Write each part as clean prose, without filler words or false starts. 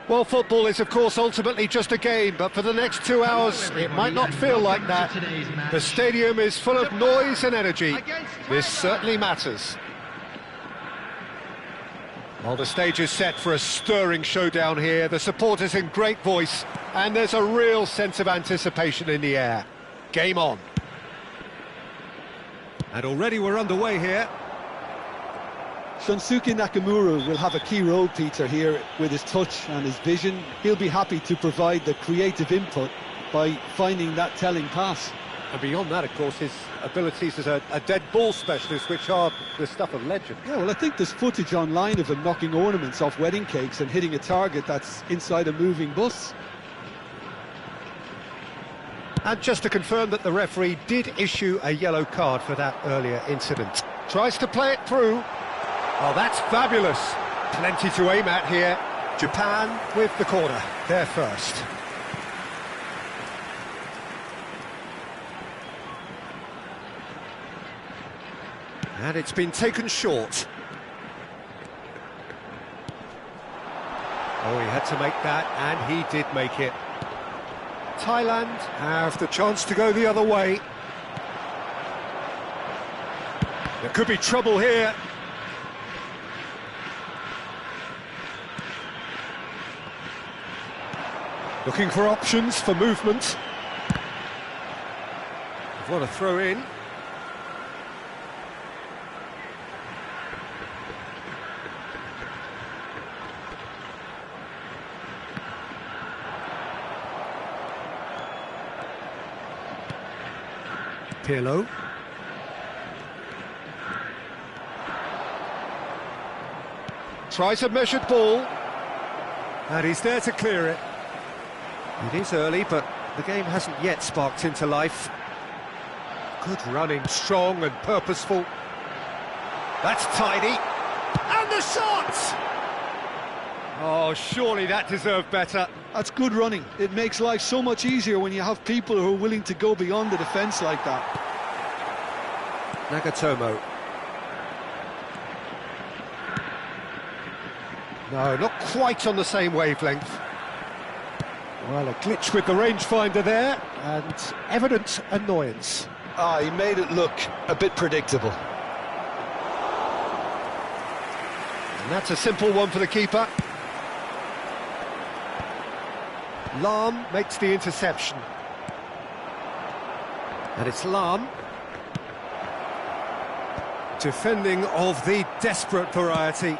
Well, football is, of course, ultimately just a game, but for the next 2 hours, it might not feel like that. The stadium is full of noise and energy. This certainly matters. Well, the stage is set for a stirring showdown here. The supporters in great voice, and there's a real sense of anticipation in the air. Game on. And already we're underway here. Shunsuke Nakamura will have a key role, Peter, here with his touch and his vision. He'll be happy to provide the creative input by finding that telling pass. And beyond that, of course, his abilities as a dead ball specialist, which are the stuff of legend. Yeah, well, I think there's footage online of him knocking ornaments off wedding cakes and hitting a target that's inside a moving bus. And just to confirm that the referee did issue a yellow card for that earlier incident. Tries to play it through. Oh, that's fabulous. Plenty to aim at here. Japan with the corner. They're first. And it's been taken short. Oh, he had to make that, and he did make it. Thailand have the chance to go the other way. There could be trouble here. Looking for options for movement. What a throw in. Pirlo. Tries a measured ball. And he's there to clear it. It is early, but the game hasn't yet sparked into life. Good running, strong and purposeful. That's tidy. And the shot! Oh, surely that deserved better. That's good running. It makes life so much easier when you have people who are willing to go beyond the defence like that. Nagatomo. No, not quite on the same wavelength. Well, a glitch with the rangefinder there, and evident annoyance. Ah, he made it look a bit predictable. And that's a simple one for the keeper. Lam makes the interception. And it's Lam. Defending of the desperate variety.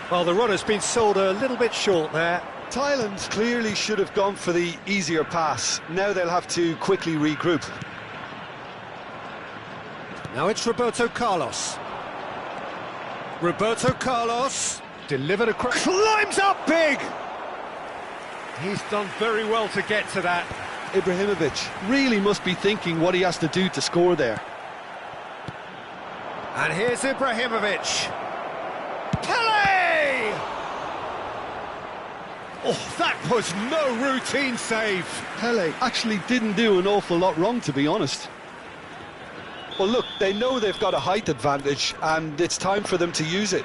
Well, the runner's been sold a little bit short there. Thailand clearly should have gone for the easier pass. Now they'll have to quickly regroup. Now it's Roberto Carlos. Roberto Carlos delivered across. Climbs up big! He's done very well to get to that. Ibrahimovic really must be thinking what he has to do to score there. And here's Ibrahimovic. Pele! Oh, that was no routine save. Pele actually didn't do an awful lot wrong, to be honest. Well, look, they know they've got a height advantage, and it's time for them to use it.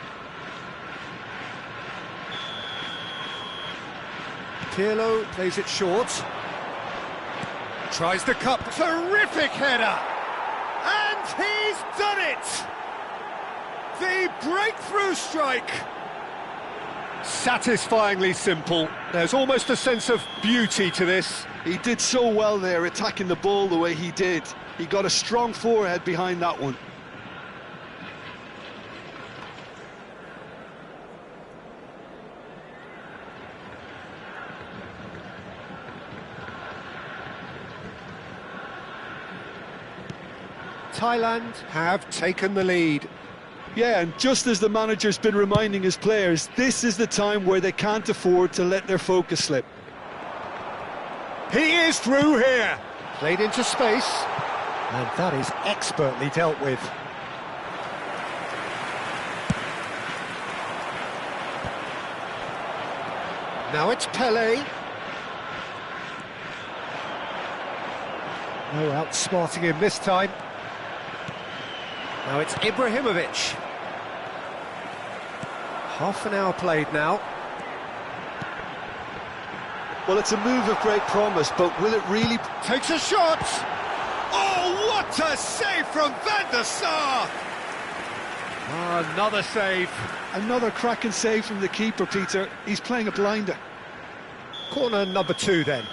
Pirlo plays it short. Tries the cup. Terrific header! And he's done it! The breakthrough strike! Satisfyingly simple. There's almost a sense of beauty to this. He did so well there, attacking the ball the way he did. He got a strong forehead behind that one. Thailand have taken the lead. Yeah, and just as the manager's been reminding his players, this is the time where they can't afford to let their focus slip. He is through here. Played into space. And that is expertly dealt with. Now it's Pele. No outsmarting him this time. Now it's Ibrahimovic. Half an hour played now. Well, it's a move of great promise, but will it really... Takes a shot! Oh, what a save from Van der Sar! Oh, another save. Another cracking save from the keeper, Peter. He's playing a blinder. Corner number 2 then.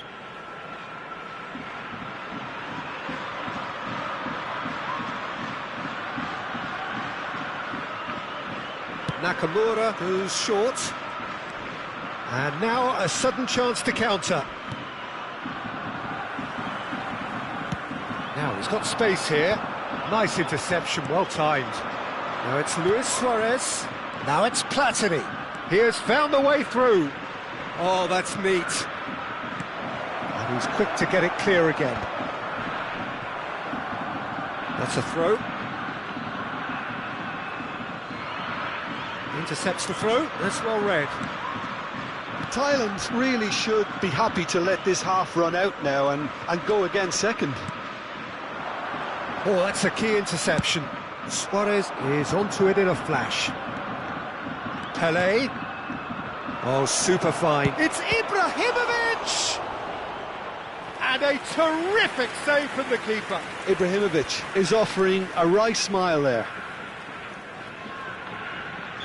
Nakamura goes short. And now a sudden chance to counter. Now he's got space here. Nice interception, well timed. Now it's Luis Suarez. Now it's Platini. He has found the way through. Oh, that's neat. And he's quick to get it clear again. That's a throw. Intercepts the throw. That's well read. Thailand really should be happy to let this half run out now and go again second. Oh, that's a key interception. Suarez is onto it in a flash. Pelé. Oh, super fine. It's Ibrahimovic! And a terrific save from the keeper. Ibrahimovic is offering a wry smile there.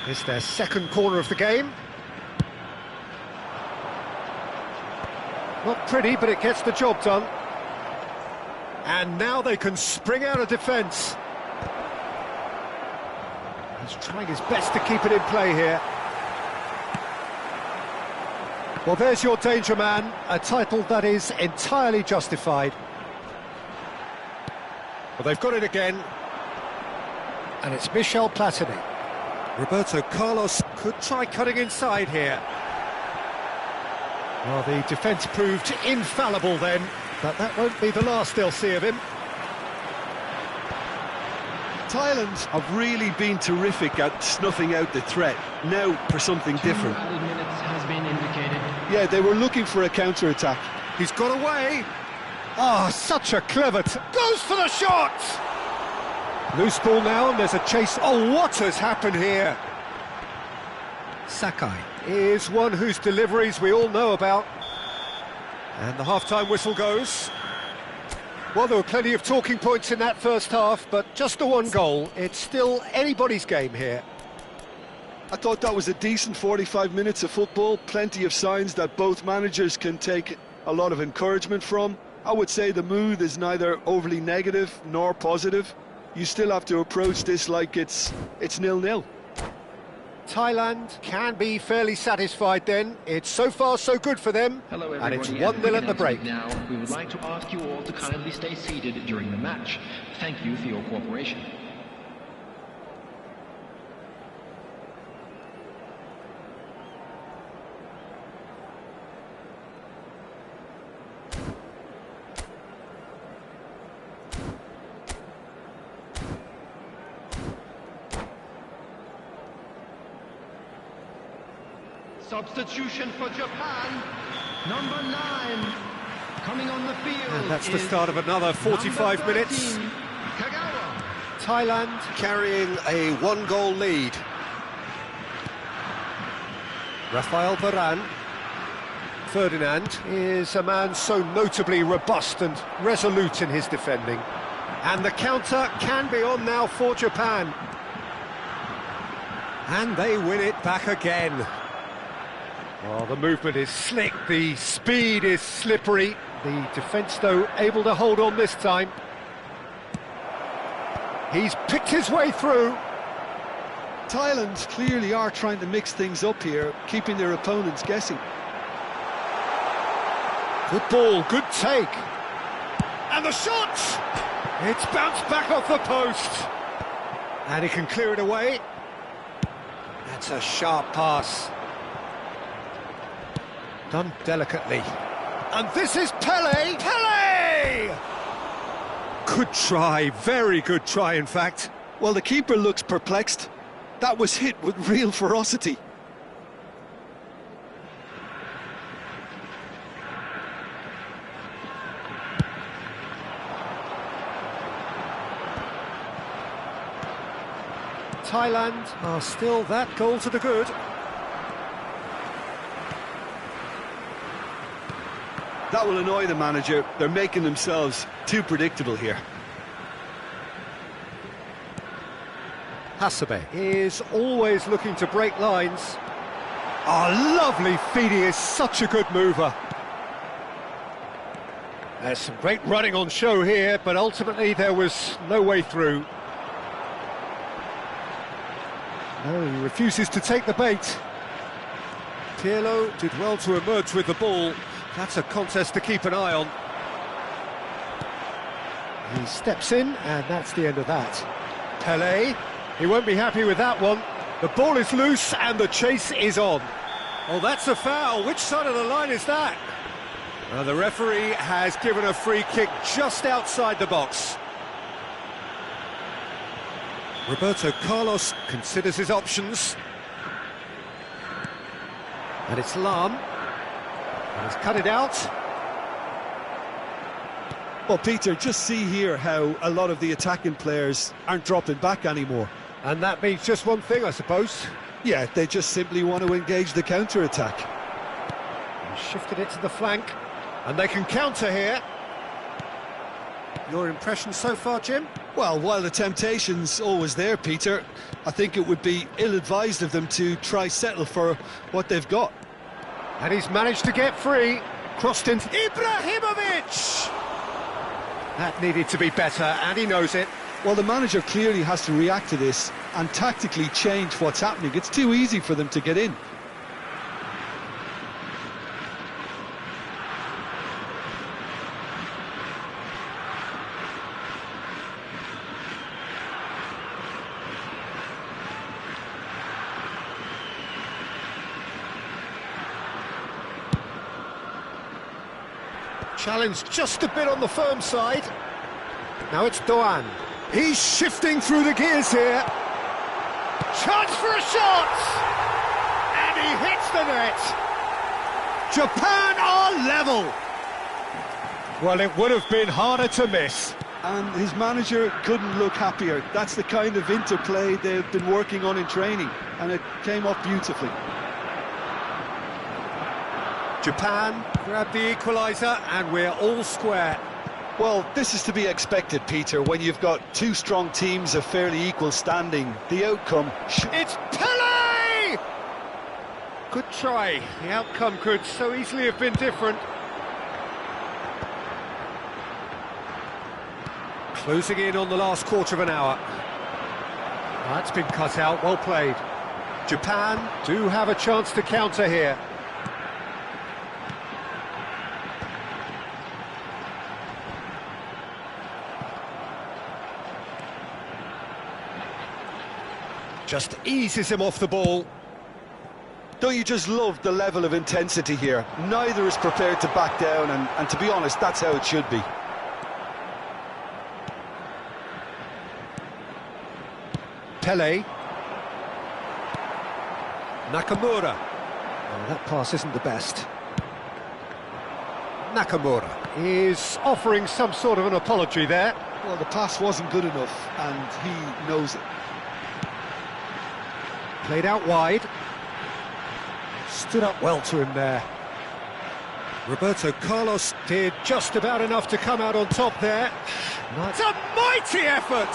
It's their second corner of the game. Not pretty, but it gets the job done. And now they can spring out of defence. He's trying his best to keep it in play here. Well, there's your danger man, a title that is entirely justified. Well, they've got it again. And it's Michel Platini. Roberto Carlos could try cutting inside here. Well, the defence proved infallible then, but that won't be the last they'll see of him. Thailand have really been terrific at snuffing out the threat. Now for something different. 2 added minutes has been indicated. Yeah, they were looking for a counter-attack. He's got away. Oh, such a clever... Goes for the shot! Loose ball now, and there's a chase. Oh, what has happened here? Sakai is one whose deliveries we all know about. And the half-time whistle goes. Well, there were plenty of talking points in that first half, but just the one goal. It's still anybody's game here. I thought that was a decent 45 minutes of football. Plenty of signs that both managers can take a lot of encouragement from. I would say the mood is neither overly negative nor positive. You still have to approach this like it's 0-0. Thailand can be fairly satisfied then. It's so far so good for them. Hello and it's everybody. 1-0 at the break. Now, we would like to ask you all to kindly stay seated during the match. Thank you for your cooperation. Substitution for Japan, number 9, coming on the field. And that's the start of another 45 minutes. Kagawa. Thailand carrying a 1-goal lead. Rafael Varane. Ferdinand is a man so notably robust and resolute in his defending. And the counter can be on now for Japan. And they win it back again. Oh, the movement is slick, the speed is slippery. The defence, though, able to hold on this time. He's picked his way through. Thailand clearly are trying to mix things up here, keeping their opponents guessing. Good ball, good take. And the shot! It's bounced back off the post. And he can clear it away. That's a sharp pass. Done delicately. And this is Pelé! Pelé! Good try, very good try, in fact. Well, the keeper looks perplexed. That was hit with real ferocity. Thailand are still that goal to the good. That will annoy the manager. They're making themselves too predictable here. Hasebe is always looking to break lines. Oh, lovely feed, he is such a good mover. There's some great running on show here, but ultimately there was no way through. No, he refuses to take the bait. Pirlo did well to emerge with the ball. That's a contest to keep an eye on. He steps in, and that's the end of that. Pelé, he won't be happy with that one. The ball is loose, and the chase is on. Oh, that's a foul. Which side of the line is that? Well, the referee has given a free kick just outside the box. Roberto Carlos considers his options. And it's Lam. And he's cut it out. Well, Peter, just see here how a lot of the attacking players aren't dropping back anymore. And that means just one thing, I suppose. Yeah, they just simply want to engage the counter-attack. Shifted it to the flank. And they can counter here. Your impression so far, Jim? Well, while the temptation's always there, Peter, I think it would be ill-advised of them to try settle for what they've got. And he's managed to get free. Crossed into Ibrahimovic! That needed to be better, and he knows it. Well, the manager clearly has to react to this and tactically change what's happening. It's too easy for them to get in. Challenge just a bit on the firm side. Now it's Doan. He's shifting through the gears here. Chance for a shot! And he hits the net. Japan are level. Well, it would have been harder to miss. And his manager couldn't look happier. That's the kind of interplay they've been working on in training, and it came off beautifully. Japan grab the equaliser, and we're all square. Well, this is to be expected, Peter, when you've got two strong teams of fairly equal standing. The outcome... It's Pelé! Good try. The outcome could so easily have been different. Closing in on the last quarter of an hour. That's been cut out, well played. Japan do have a chance to counter here. Just eases him off the ball. Don't you just love the level of intensity here? Neither is prepared to back down, and to be honest, that's how it should be. Pelé. Nakamura. Oh, that pass isn't the best. Nakamura is offering some sort of an apology there. Well, the pass wasn't good enough, and he knows it. Played out wide. Stood up well to him there. Roberto Carlos did just about enough to come out on top there. It's a mighty effort!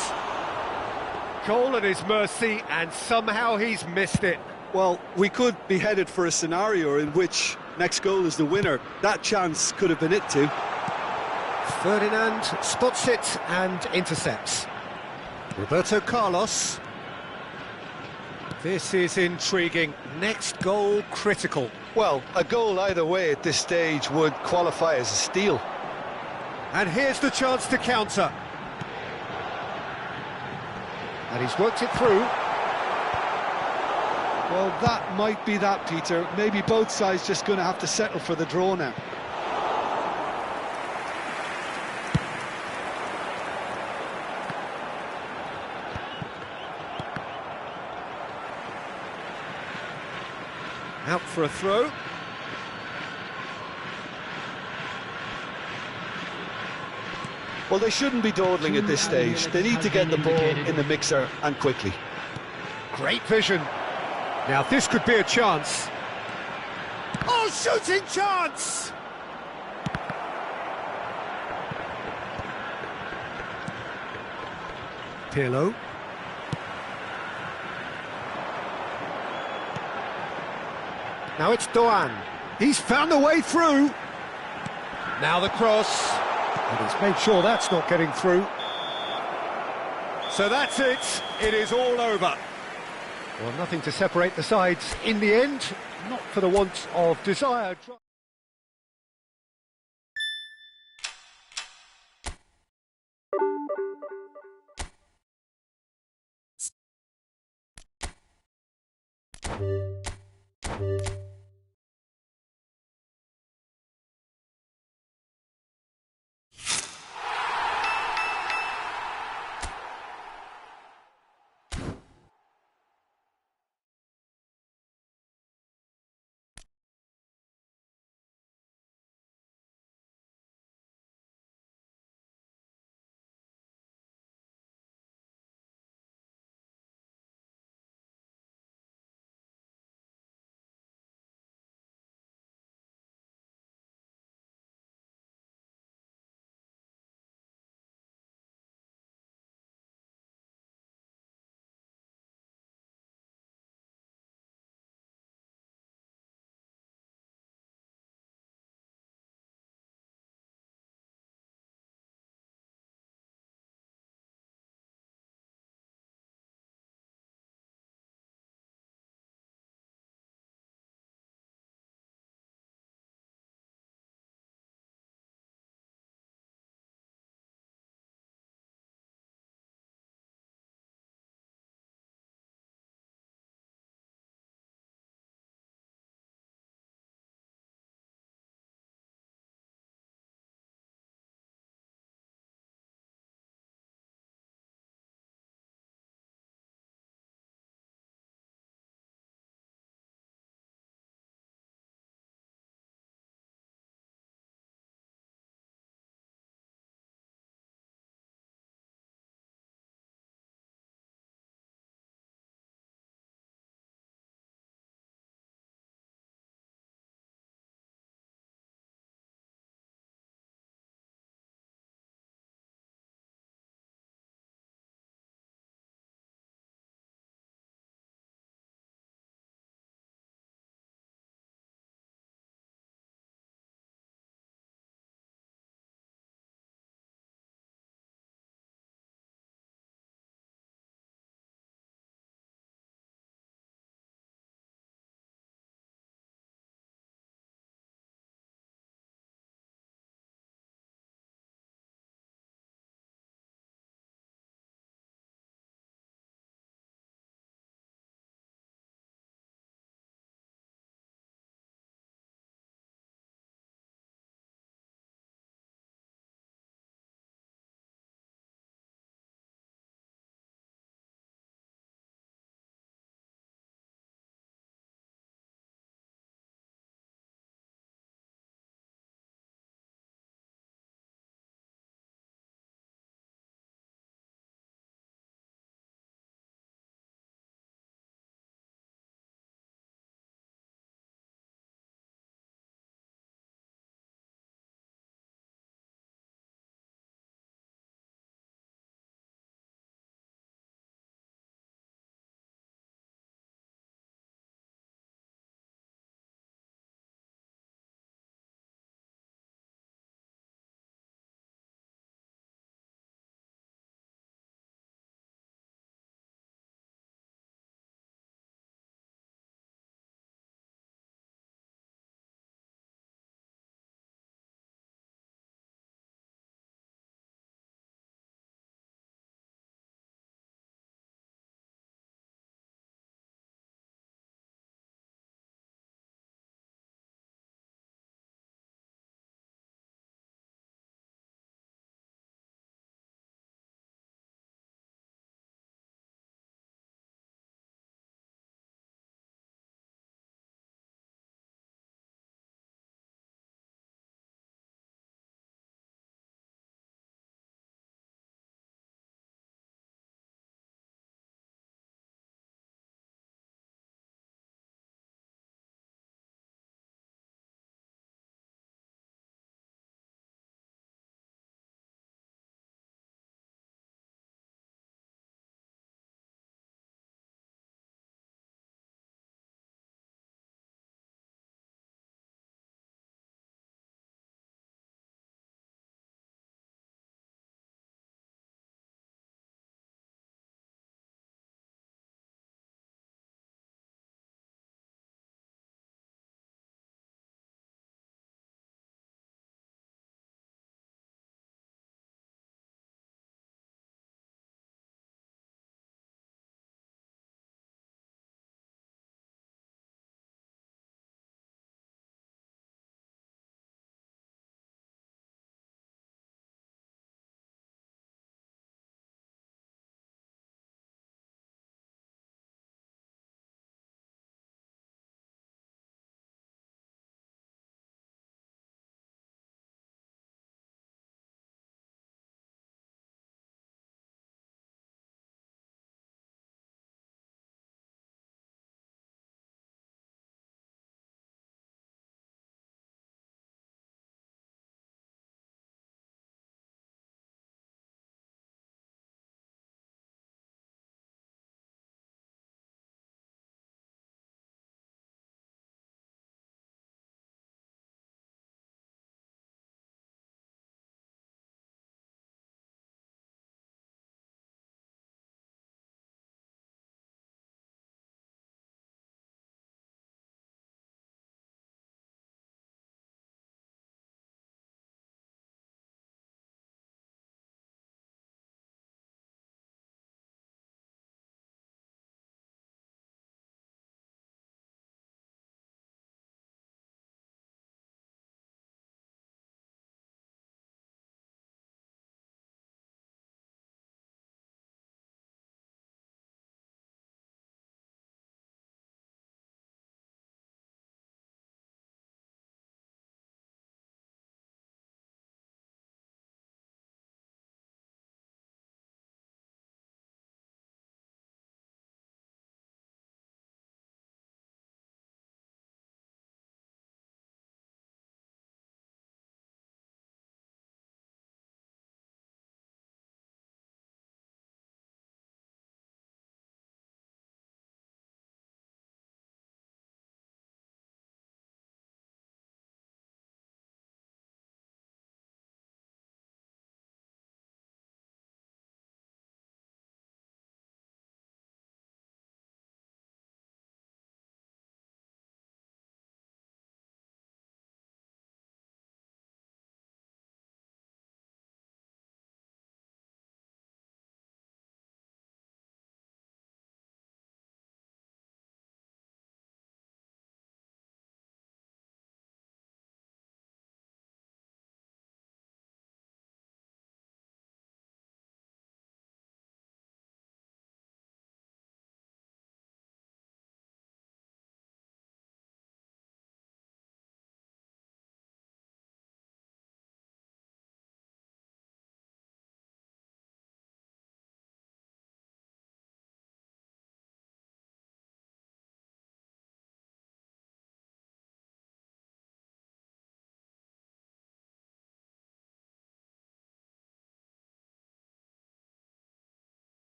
Goal at his mercy, and somehow he's missed it. Well, we could be headed for a scenario in which next goal is the winner. That chance could have been it too. Ferdinand spots it and intercepts. Roberto Carlos. This is intriguing. Next goal critical. Well, a goal either way at this stage would qualify as a steal. And here's the chance to counter. And he's worked it through. Well, that might be that, Peter. Maybe both sides just going to have to settle for the draw now. Out for a throw. Well, they shouldn't be dawdling at this stage. They need to get the ball in the mixer, and quickly. Great vision. Now this could be a chance. Oh, shooting chance! Pirlo. Now it's Doan. He's found the way through. Now the cross. And he's made sure that's not getting through. So that's it. It is all over. Well, nothing to separate the sides in the end. Not for the want of desire.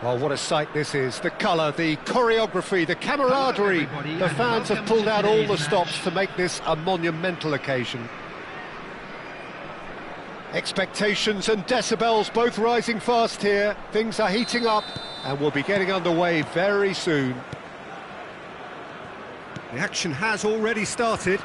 Well, what a sight this is. The colour, the choreography, the camaraderie. The fans have pulled out all the stops to make this a monumental occasion. Expectations and decibels both rising fast here. Things are heating up and we'll be getting underway very soon. The action has already started.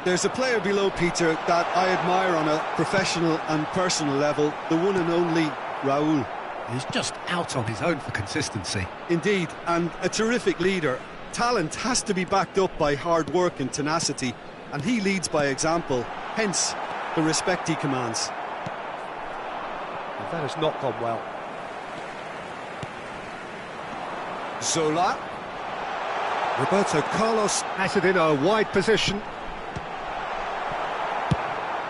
There's a player below, Peter, that I admire on a professional and personal level, the one and only Raúl. He's just out on his own for consistency. Indeed, and a terrific leader. Talent has to be backed up by hard work and tenacity, and he leads by example, hence the respect he commands. And that has not gone well. Zola. Roberto Carlos has it in a wide position.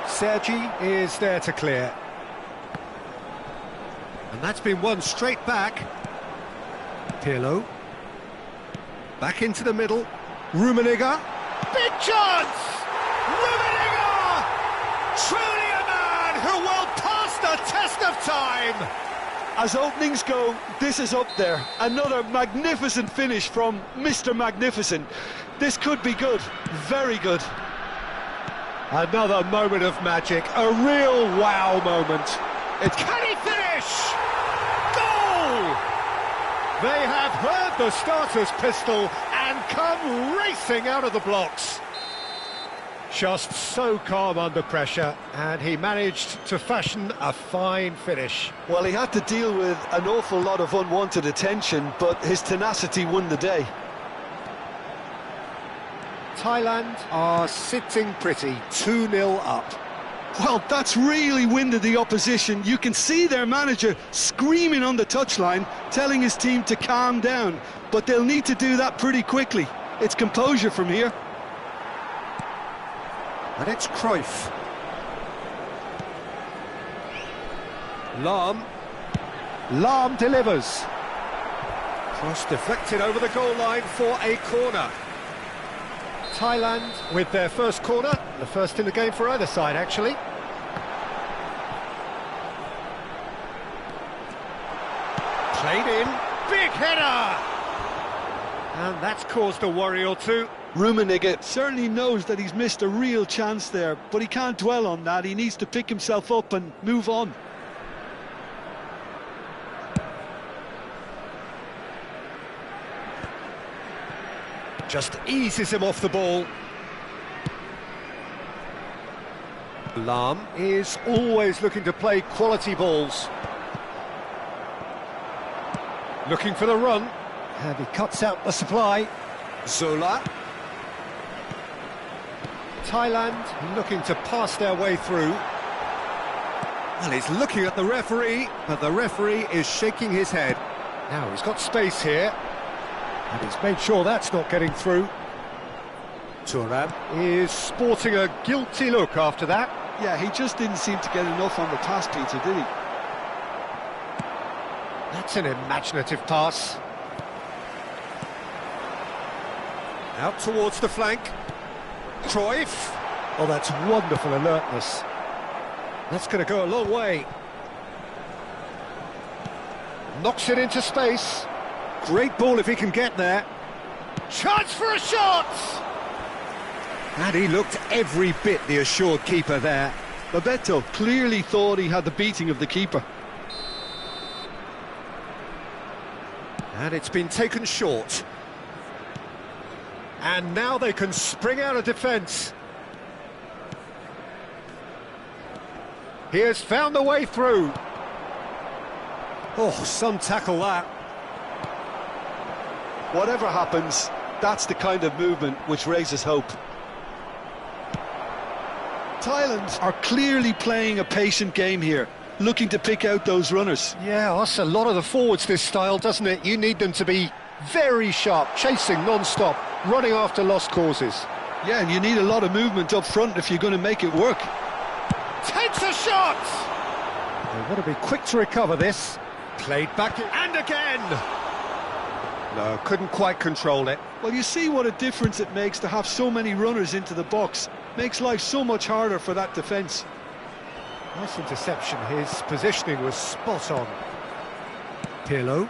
Sergi is there to clear. And that's been won straight back. Pirlo. Back into the middle. Rummenigge. Big chance! Rummenigge! Truly a man who will pass the test of time! As openings go, this is up there. Another magnificent finish from Mr. Magnificent. This could be good, very good. Another moment of magic, a real wow moment. Can he finish? Goal! They have heard the starter's pistol and come racing out of the blocks. Just so calm under pressure, and he managed to fashion a fine finish. Well, he had to deal with an awful lot of unwanted attention, but his tenacity won the day. Thailand are sitting pretty, 2-0 up. Well, that's really winded the opposition. You can see their manager screaming on the touchline, telling his team to calm down, but they'll need to do that pretty quickly. It's composure from here. And it's Cruyff. Lahm delivers. Cross deflected over the goal line for a corner. Thailand with their first corner, the first in the game for either side, actually. Played in, big header! And that's caused a worry or two. Rummenigge certainly knows that he's missed a real chance there, but he can't dwell on that. He needs to pick himself up and move on. Just eases him off the ball. Lahm is always looking to play quality balls. Looking for the run, and he cuts out the supply. Zola. Thailand looking to pass their way through. Well, he's looking at the referee, but the referee is shaking his head. Now he's got space here, and he's made sure that's not getting through. Thuram is sporting a guilty look after that. Yeah, he just didn't seem to get enough on the pass, Peter, did he? That's an imaginative pass. Out towards the flank. Cruyff. Oh, that's wonderful alertness. That's going to go a long way. Knocks it into space. Great ball if he can get there. Chance for a shot! And he looked every bit the assured keeper there. Bebeto clearly thought he had the beating of the keeper. And it's been taken short. And now they can spring out of defence. He has found the way through. Oh, some tackle that. Whatever happens, that's the kind of movement which raises hope. Thailand are clearly playing a patient game here, looking to pick out those runners. Yeah, that's a lot of the forwards, this style, doesn't it? You need them to be very sharp, chasing non-stop, running after lost causes. Yeah, and you need a lot of movement up front if you're going to make it work. Takes a shot! They want to be quick to recover this. Played back, and again! No, couldn't quite control it. Well, you see what a difference it makes to have so many runners into the box. Makes life so much harder for that defence. Nice interception, his positioning was spot on. Pirlo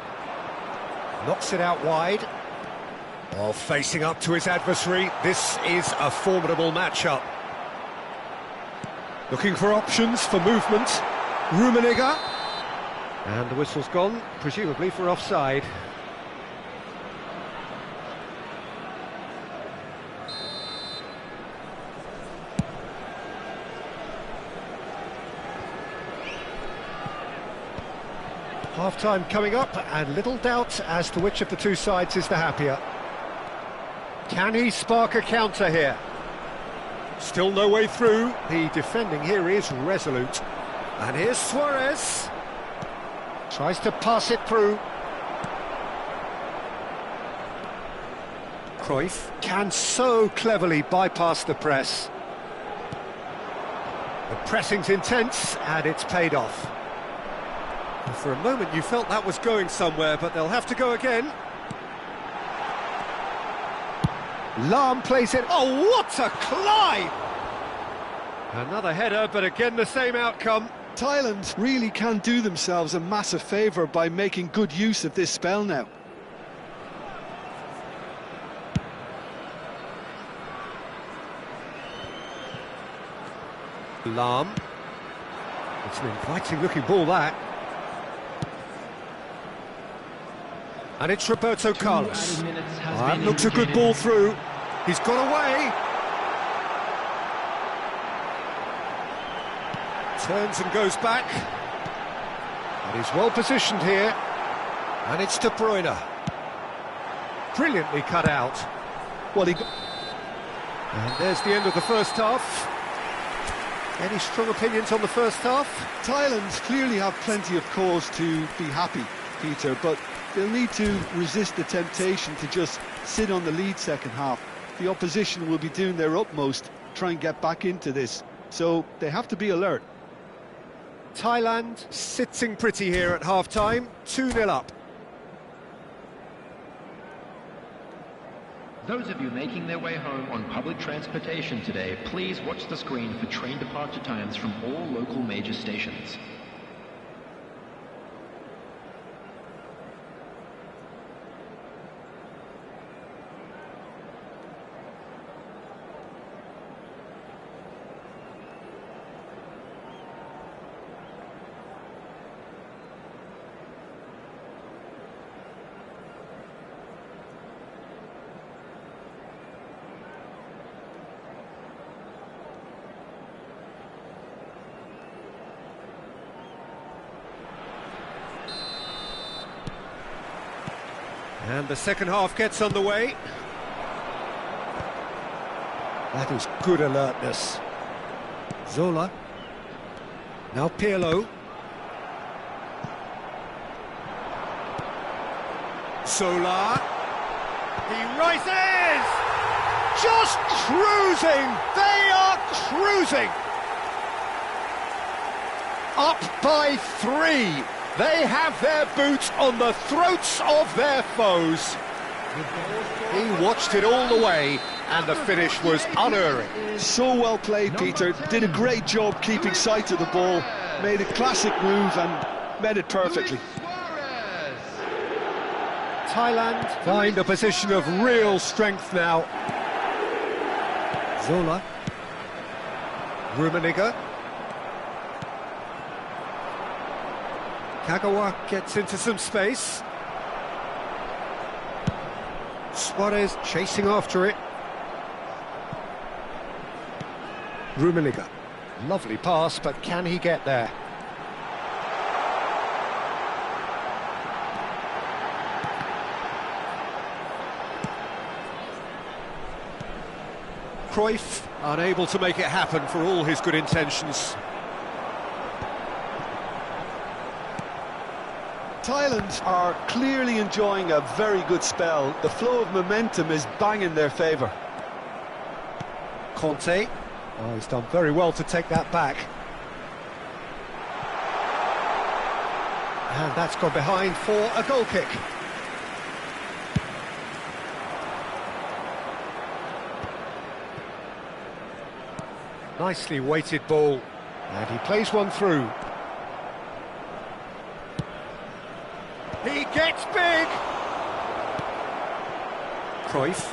knocks it out wide. While facing up to his adversary, this is a formidable matchup. Looking for options for movement. Rummenigge. And the whistle's gone, presumably for offside. Half-time coming up, and little doubt as to which of the two sides is the happier. Can he spark a counter here? Still no way through. The defending here is resolute. And here's Suarez. Tries to pass it through. Cruyff can so cleverly bypass the press. The pressing's intense, and it's paid off. For a moment you felt that was going somewhere, but they'll have to go again. Lahm plays it. Oh, what a climb! Another header, but again the same outcome. Thailand really can do themselves a massive favour by making good use of this spell now. Lahm. It's an inviting looking ball, that. And it's Roberto Carlos. That looks a good ball through. He's got away. Turns and goes back. And he's well positioned here. And it's De Bruyne. Brilliantly cut out. Well, And there's the end of the first half. Any strong opinions on the first half? Thailand clearly have plenty of cause to be happy, Peter, but they'll need to resist the temptation to just sit on the lead second half. The opposition will be doing their utmost to try and get back into this, so they have to be alert. Thailand sitting pretty here at half-time, 2-0 up. Those of you making their way home on public transportation today, please watch the screen for train departure times from all local major stations. And the second half gets underway. That is good alertness. Zola. Now Pirlo. Zola. He rises! Just cruising! They are cruising! Up by 3. They have their boots on the throats of their foes. He watched it all the way, and the finish was unerring. So well played, Peter. Did a great job keeping sight of the ball. Made a classic move and made it perfectly. Thailand find a position of real strength now. Zola. Rummenigge. Kagawa gets into some space. Suarez chasing after it. Rummenigge. Lovely pass, but can he get there? Cruyff unable to make it happen for all his good intentions. Thailand are clearly enjoying a very good spell. The flow of momentum is bang in their favour. Conte. Oh, he's done very well to take that back. And that's gone behind for a goal kick. Nicely weighted ball. And he plays one through. He gets big! Cruyff.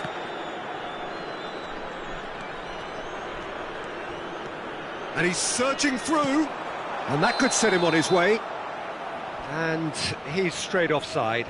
And he's surging through. And that could set him on his way. And he's straight offside.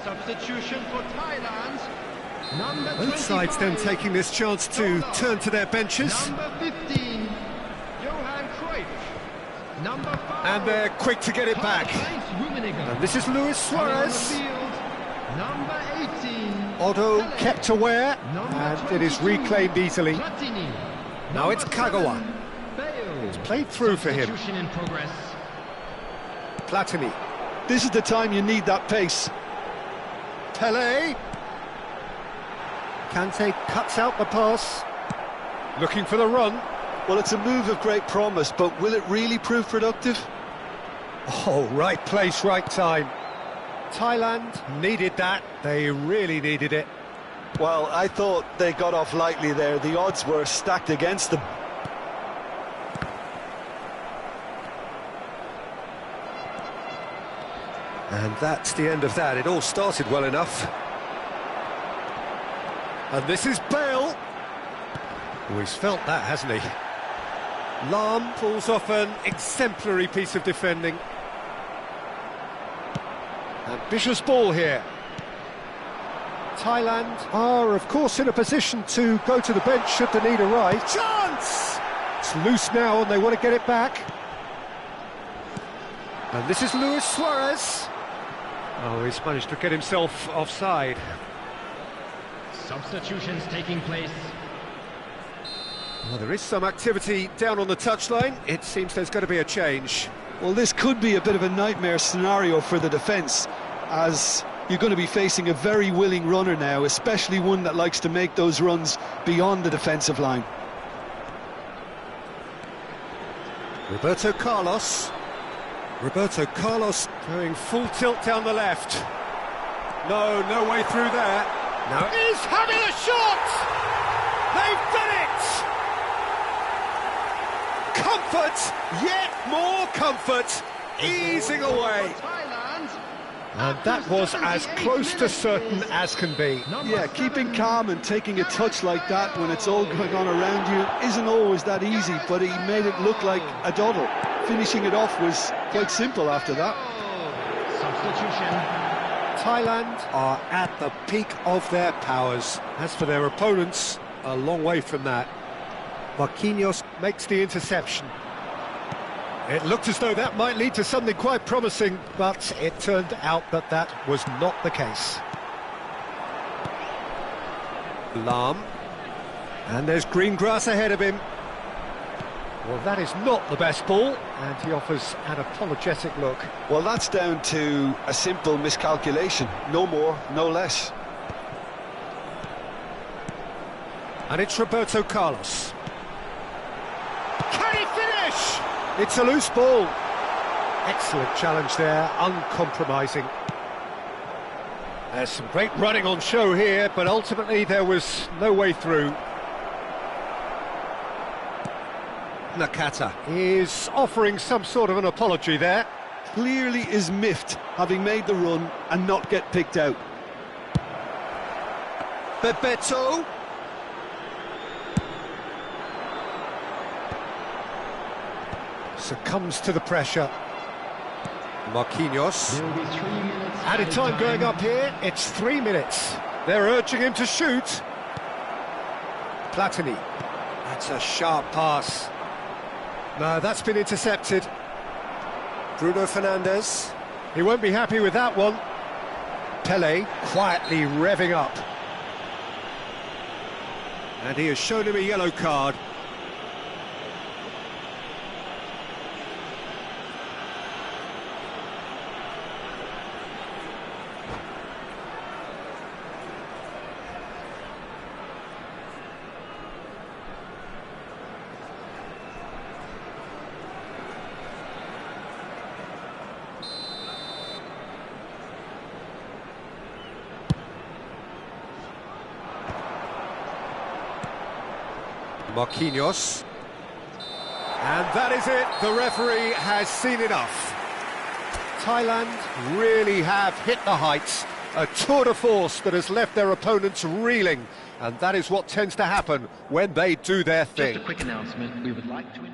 Substitution for Thailand. Number Both sides then taking this chance to turn to their benches. Number 15, Johan Cruyff. Number 5. And they're quick to get it back. And this is Luis Suarez. Number 18. Otto Pele. kept aware, Number and it is 22, reclaimed easily. Platini. Now it's Number Kagawa. 7, Bale. It's played through for him. Substitution in progress. Platini. This is the time you need that pace. Pele. Kante cuts out the pass. Looking for the run. Well, it's a move of great promise, but will it really prove productive? Oh, right place, right time. Thailand needed that. They really needed it. Well, I thought they got off lightly there. The odds were stacked against them. And that's the end of that. It all started well enough. And this is Bale. Oh, he's felt that, hasn't he? Lahm pulls off an exemplary piece of defending. Ambitious ball here. Thailand are, of course, in a position to go to the bench should the need arise. Chance! It's loose now and they want to get it back. And this is Luis Suarez. Oh, he's managed to get himself offside. Substitutions taking place. Well, there is some activity down on the touchline. It seems there's going to be a change. Well, this could be a bit of a nightmare scenario for the defence, as you're going to be facing a very willing runner now, especially one that likes to make those runs beyond the defensive line. Roberto Carlos. Roberto Carlos going full tilt down the left. No way through there. Now he's having a shot! They've done it! Comfort, yet more comfort, easing away. And that was as close to certain as can be. Yeah, keeping calm and taking a touch like that when it's all going on around you isn't always that easy, but he made it look like a doddle. Finishing it off was quite simple after that. Substitution. Thailand are at the peak of their powers. As for their opponents, a long way from that. Marquinhos makes the interception. It looked as though that might lead to something quite promising, but it turned out that that was not the case. Lahm. And there's green grass ahead of him. Well, that is not the best ball, and he offers an apologetic look. Well, that's down to a simple miscalculation. No more, no less. And it's Roberto Carlos. Can he finish? It's a loose ball. Excellent challenge there, uncompromising. There's some great running on show here, but ultimately there was no way through. Nakata is offering some sort of an apology there. Clearly is miffed, having made the run and not get picked out. Bebeto. Succumbs to the pressure. Marquinhos. There will be 3 minutes. Added time going up here. It's 3 minutes. They're urging him to shoot. Platini. It's a sharp pass. No, that's been intercepted. Bruno Fernandes. He won't be happy with that one. Pele quietly revving up. And he has shown him a yellow card. Marquinhos. And that is it, the referee has seen enough. Thailand really have hit the heights, a tour de force that has left their opponents reeling, and that is what tends to happen when they do their thing. Just a quick announcement, we would like to...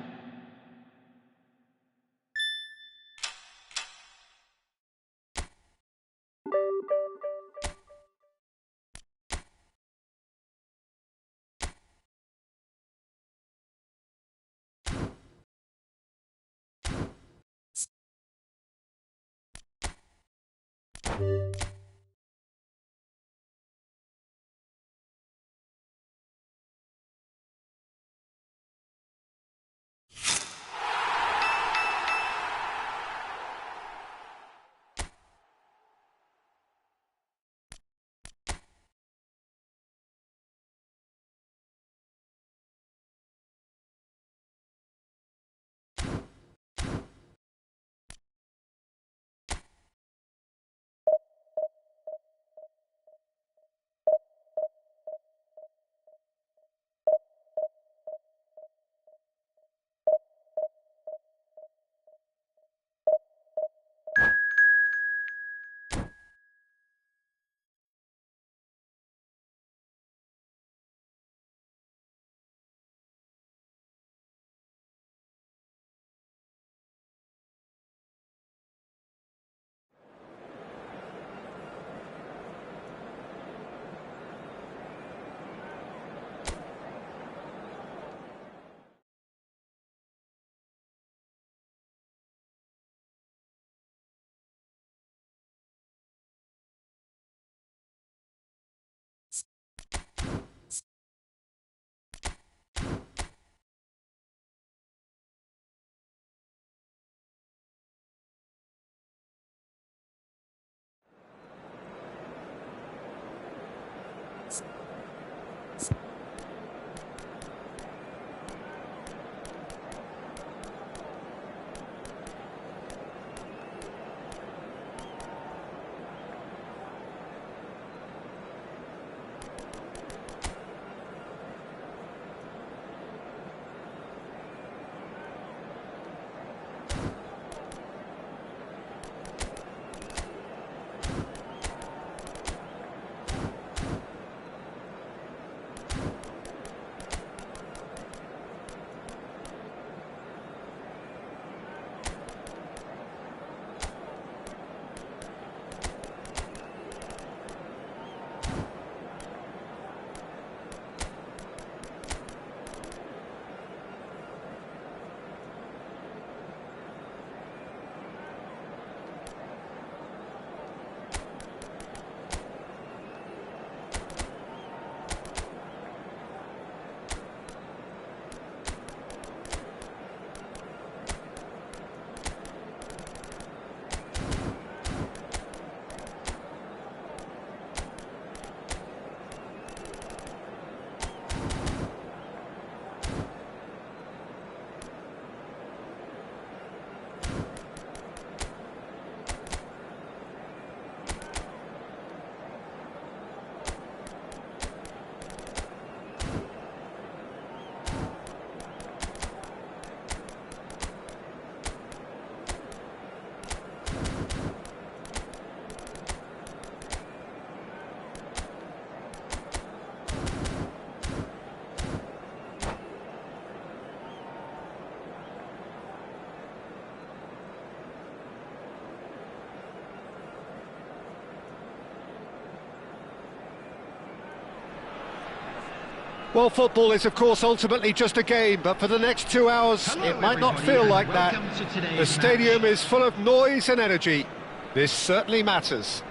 Well, football is, of course, ultimately just a game, but for the next 2 hours, Hello, it might not everybody, feel and like that. welcome to today's The stadium match. is full of noise and energy. This certainly matters.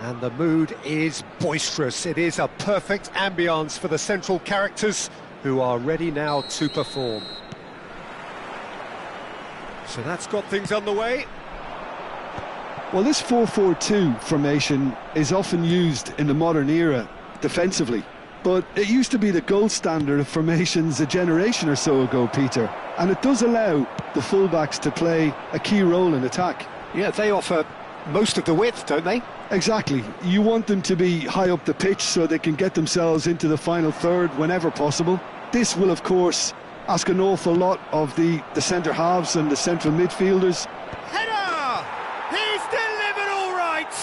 And the mood is boisterous. It is a perfect ambience for the central characters who are ready now to perform. So that's got things underway. Well, this 4-4-2 formation is often used in the modern era defensively, but it used to be the gold standard of formations a generation or so ago, Peter, and it does allow the fullbacks to play a key role in attack. Yeah, they offer most of the width, don't they? Exactly. You want them to be high up the pitch so they can get themselves into the final third whenever possible. This will, of course, ask an awful lot of the centre halves and the central midfielders. Header! He's delivered all right!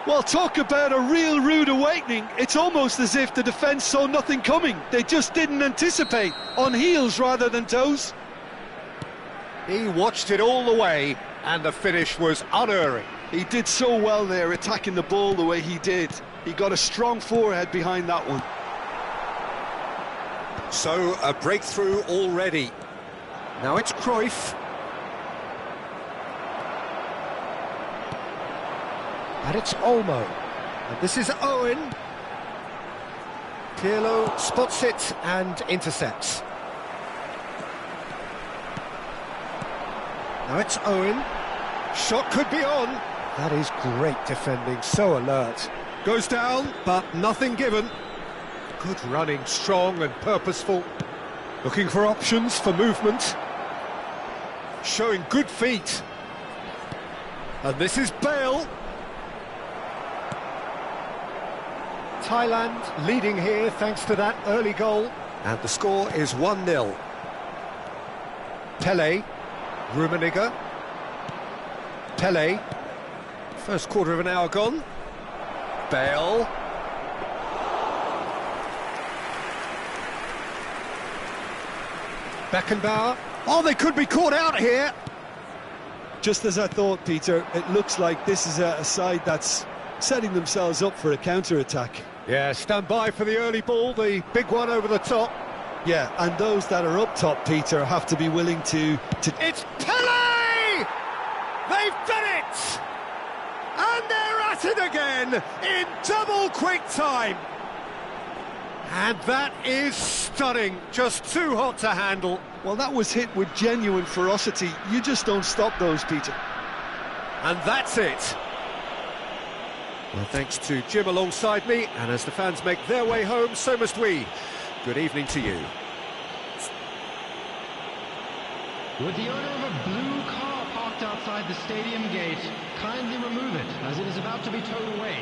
Well, talk about a real rude awakening. It's almost as if the defence saw nothing coming. They just didn't anticipate, on heels rather than toes. He watched it all the way, and the finish was unerring. He did so well there, attacking the ball the way he did. He got a strong forehead behind that one. So, a breakthrough already. Now it's Cruyff. And it's Olmo. And this is Owen. Pirlo spots it and intercepts. Now it's Owen. Shot could be on. That is great defending, so alert. Goes down, but nothing given. Good running, strong and purposeful. Looking for options for movement. Showing good feet. And this is Bale. Thailand leading here thanks to that early goal. And the score is 1-0. Pele. Rummenigge. Pele. First quarter of an hour gone. Bale. Beckenbauer. Oh, they could be caught out here. Just as I thought, Peter, it looks like this is a side that's setting themselves up for a counter-attack. Yeah, stand by for the early ball, the big one over the top. Yeah, and those that are up top, Peter, have to be willing to... It's Pele! They've done it! And they're at it again in double quick time. And that is stunning, just too hot to handle. Well, that was hit with genuine ferocity. You just don't stop those, Peter. And that's it. Well, thanks to Jim alongside me, and as the fans make their way home, so must we. Good evening to you. Would the owner of a blue car parked outside the stadium gate kindly remove it, as it is about to be towed away?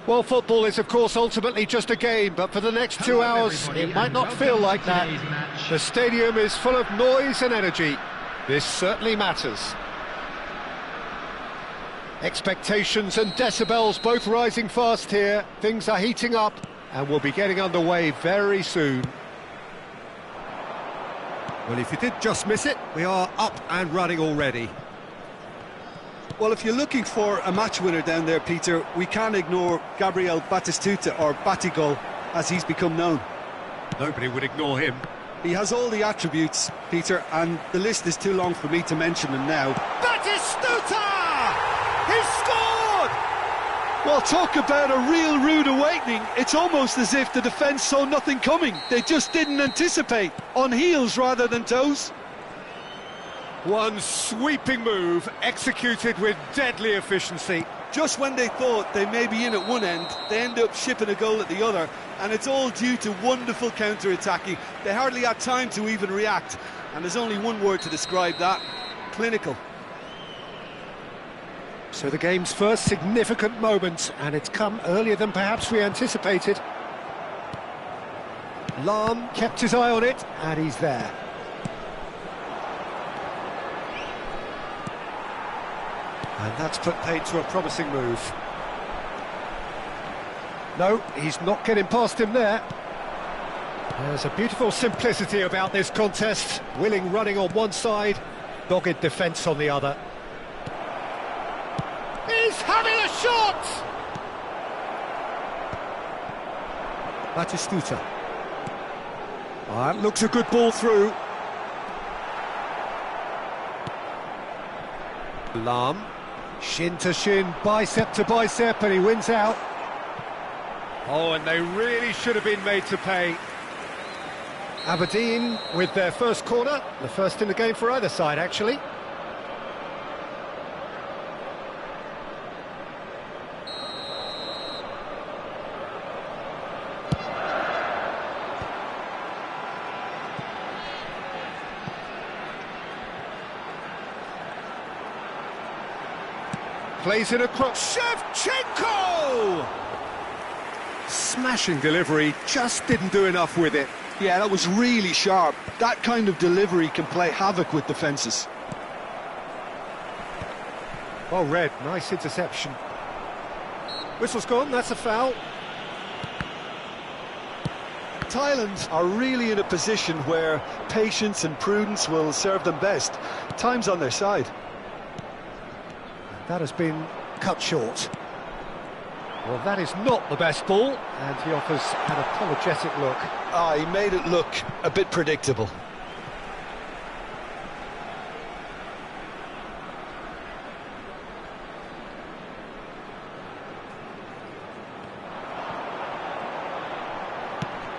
Well, football is, of course, ultimately just a game, but for the next 2 hours, it might not feel like that. The stadium is full of noise and energy. This certainly matters. Expectations and decibels both rising fast here. Things are heating up, and we'll be getting underway very soon. Well, if you did just miss it, we are up and running already. Well, if you're looking for a match winner down there, Peter, we can't ignore Gabriel Batistuta, or Batigol, as he's become known. Nobody would ignore him. He has all the attributes, Peter, and the list is too long for me to mention them now. Batistuta! He scored! Well, talk about a real rude awakening. It's almost as if the defence saw nothing coming. They just didn't anticipate, on heels rather than toes. One sweeping move, executed with deadly efficiency. Just when they thought they may be in at one end, they end up shipping a goal at the other, and it's all due to wonderful counter-attacking. They hardly had time to even react, and there's only one word to describe that: clinical. So the game's first significant moment, and it's come earlier than perhaps we anticipated. Lahm kept his eye on it, and he's there. And that's put paid to a promising move. No, he's not getting past him there. There's a beautiful simplicity about this contest. Willing running on one side, dogged defence on the other. He's having a shot! Batistuta. That looks a good ball through. Lahm. Shin to shin, bicep to bicep, and he wins out. Oh, and they really should have been made to pay. Aberdeen with their first corner, the first in the game for either side, actually. Plays it across. Shevchenko! Smashing delivery, just didn't do enough with it. Yeah, that was really sharp. That kind of delivery can play havoc with defences. Well read, nice interception. Whistle's gone, that's a foul. Thailand are really in a position where patience and prudence will serve them best. Time's on their side. That has been cut short. Well, that is not the best ball, and he offers an apologetic look. He made it look a bit predictable.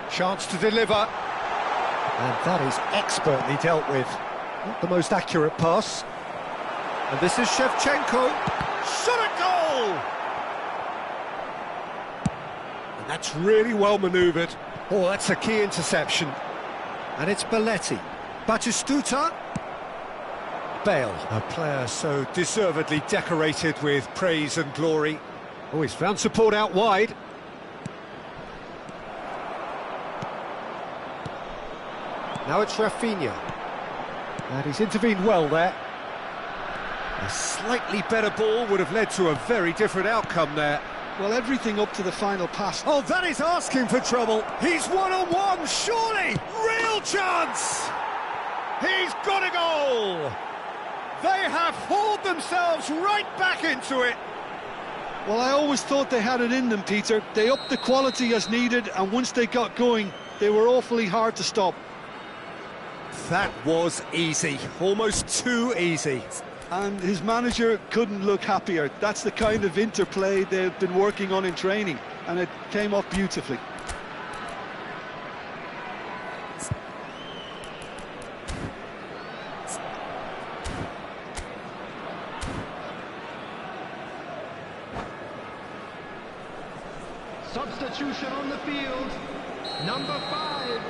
Chance to deliver. And that is expertly dealt with. Not the most accurate pass. And this is Shevchenko. Shot a goal! And that's really well manoeuvred. Oh, that's a key interception. And it's Belletti. Batistuta. Bale, a player so deservedly decorated with praise and glory. Oh, he's found support out wide. Now it's Rafinha. And he's intervened well there. A slightly better ball would have led to a very different outcome there. Well, everything up to the final pass. Oh, that is asking for trouble. He's one-on-one, surely! Real chance! He's got a goal! They have hauled themselves right back into it. Well, I always thought they had it in them, Peter. They upped the quality as needed, and once they got going, they were awfully hard to stop. That was easy, almost too easy. And his manager couldn't look happier. That's the kind of interplay they've been working on in training, and it came off beautifully. Substitution on the field. Number 5.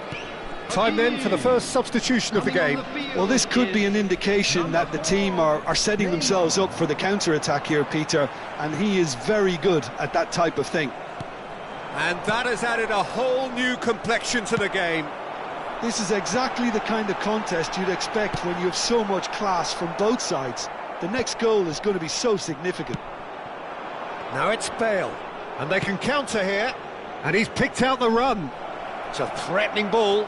Time then for the first substitution of the game. Well, this could be an indication that the team are setting themselves up for the counter-attack here, Peter, and he is very good at that type of thing. And that has added a whole new complexion to the game. This is exactly the kind of contest you'd expect when you have so much class from both sides. The next goal is going to be so significant. Now it's Bale, and they can counter here, and he's picked out the run. It's a threatening ball.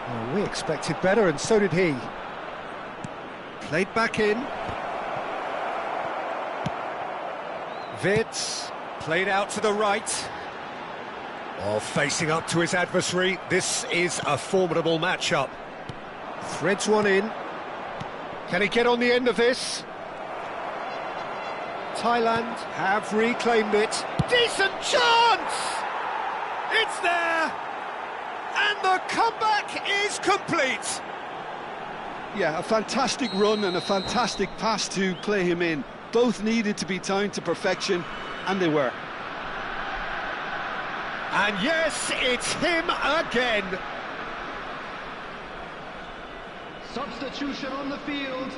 Well, we expected better, and so did he. Played back in. Vitz, played out to the right. Oh, facing up to his adversary, this is a formidable matchup. Threads one in. Can he get on the end of this? Thailand have reclaimed it. Decent chance! It's there! And the comeback is complete! Yeah, a fantastic run and a fantastic pass to play him in. Both needed to be timed to perfection, and they were. And yes, it's him again. Substitution on the field,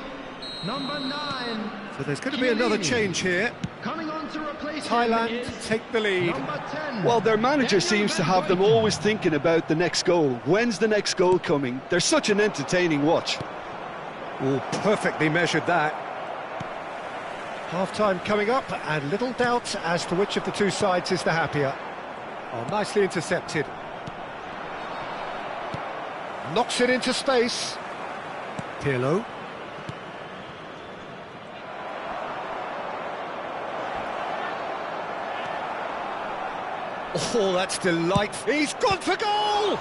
number 9. So there's going to be another change here. Coming on to replace Thailand him is take the lead. number 10. Well, their manager seems to have them always thinking about the next goal. When's the next goal coming? They're such an entertaining watch. Oh, perfectly measured that. Half-time coming up, and little doubt as to which of the two sides is the happier. Oh, nicely intercepted. Knocks it into space. Pirlo. Oh, that's delightful. He's gone for goal!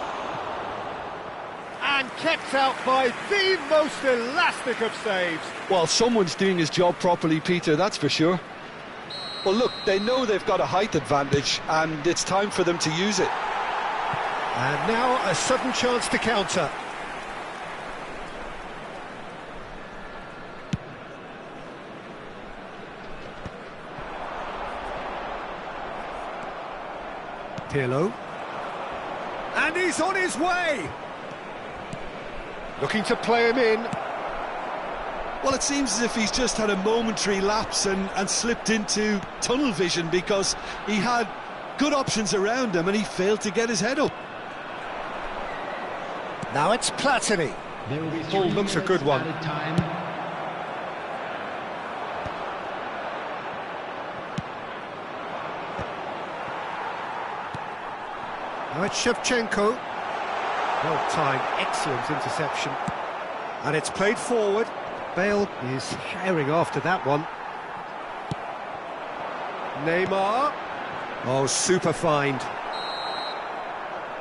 And kept out by the most elastic of saves. Well, someone's doing his job properly, Peter, that's for sure. Well, look, they know they've got a height advantage, and it's time for them to use it. And now a sudden chance to counter. Pirlo. And he's on his way! Looking to play him in. Well, it seems as if he's just had a momentary lapse and slipped into tunnel vision, because he had good options around him and he failed to get his head up. Now it's Platini. There will be Ball looks a good one. Time. Now it's Shevchenko. Well timed, excellent interception. And it's played forward. Bale is herring after that one. Neymar. Oh, super find.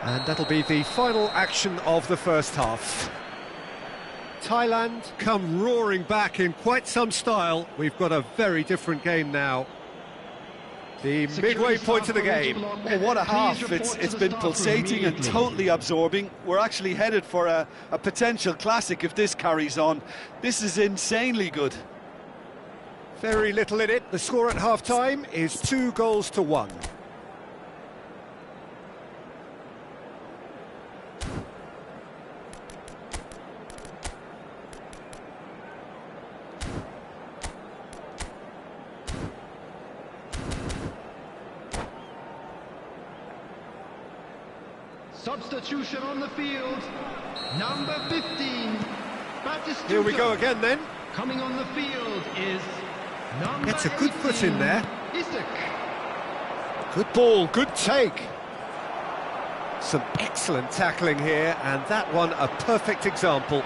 And that'll be the final action of the first half. Thailand come roaring back in quite some style. We've got a very different game now. The midway point of the game. Oh, what a half. It's been pulsating and totally absorbing. We're actually headed for a potential classic if this carries on. This is insanely good. Very little in it. The score at half-time is 2-1. Substitution on the field, number 15. Batistuta. Here we go again then. Coming on the field is number Gets a good foot in 18, there. Isak. Good ball, good take. Some excellent tackling here, and that one a perfect example.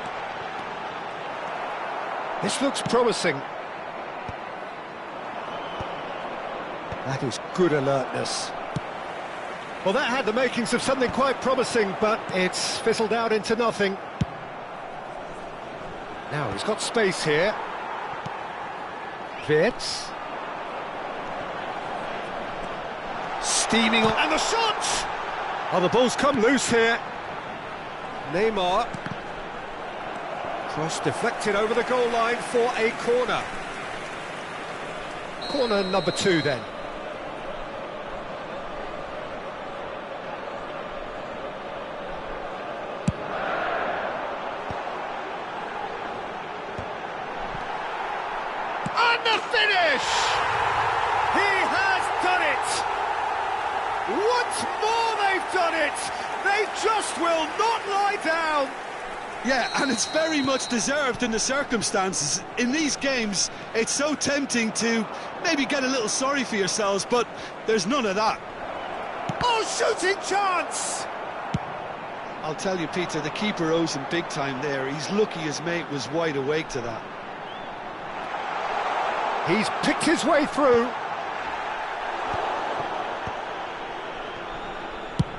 This looks promising. That is good alertness. Well, that had the makings of something quite promising, but it's fizzled out into nothing. Now he's got space here. Vitz. Steaming on, and the shot! Oh, the ball's come loose here. Neymar. Cross deflected over the goal line for a corner. Corner number 2 then. the finish! He has done it! Once more they've done it! They just will not lie down! Yeah, and it's very much deserved in the circumstances. In these games, it's so tempting to maybe get a little sorry for yourselves, but there's none of that. Oh, shooting chance! I'll tell you, Peter, the keeper owes him big time there. He's lucky his mate was wide awake to that. He's picked his way through.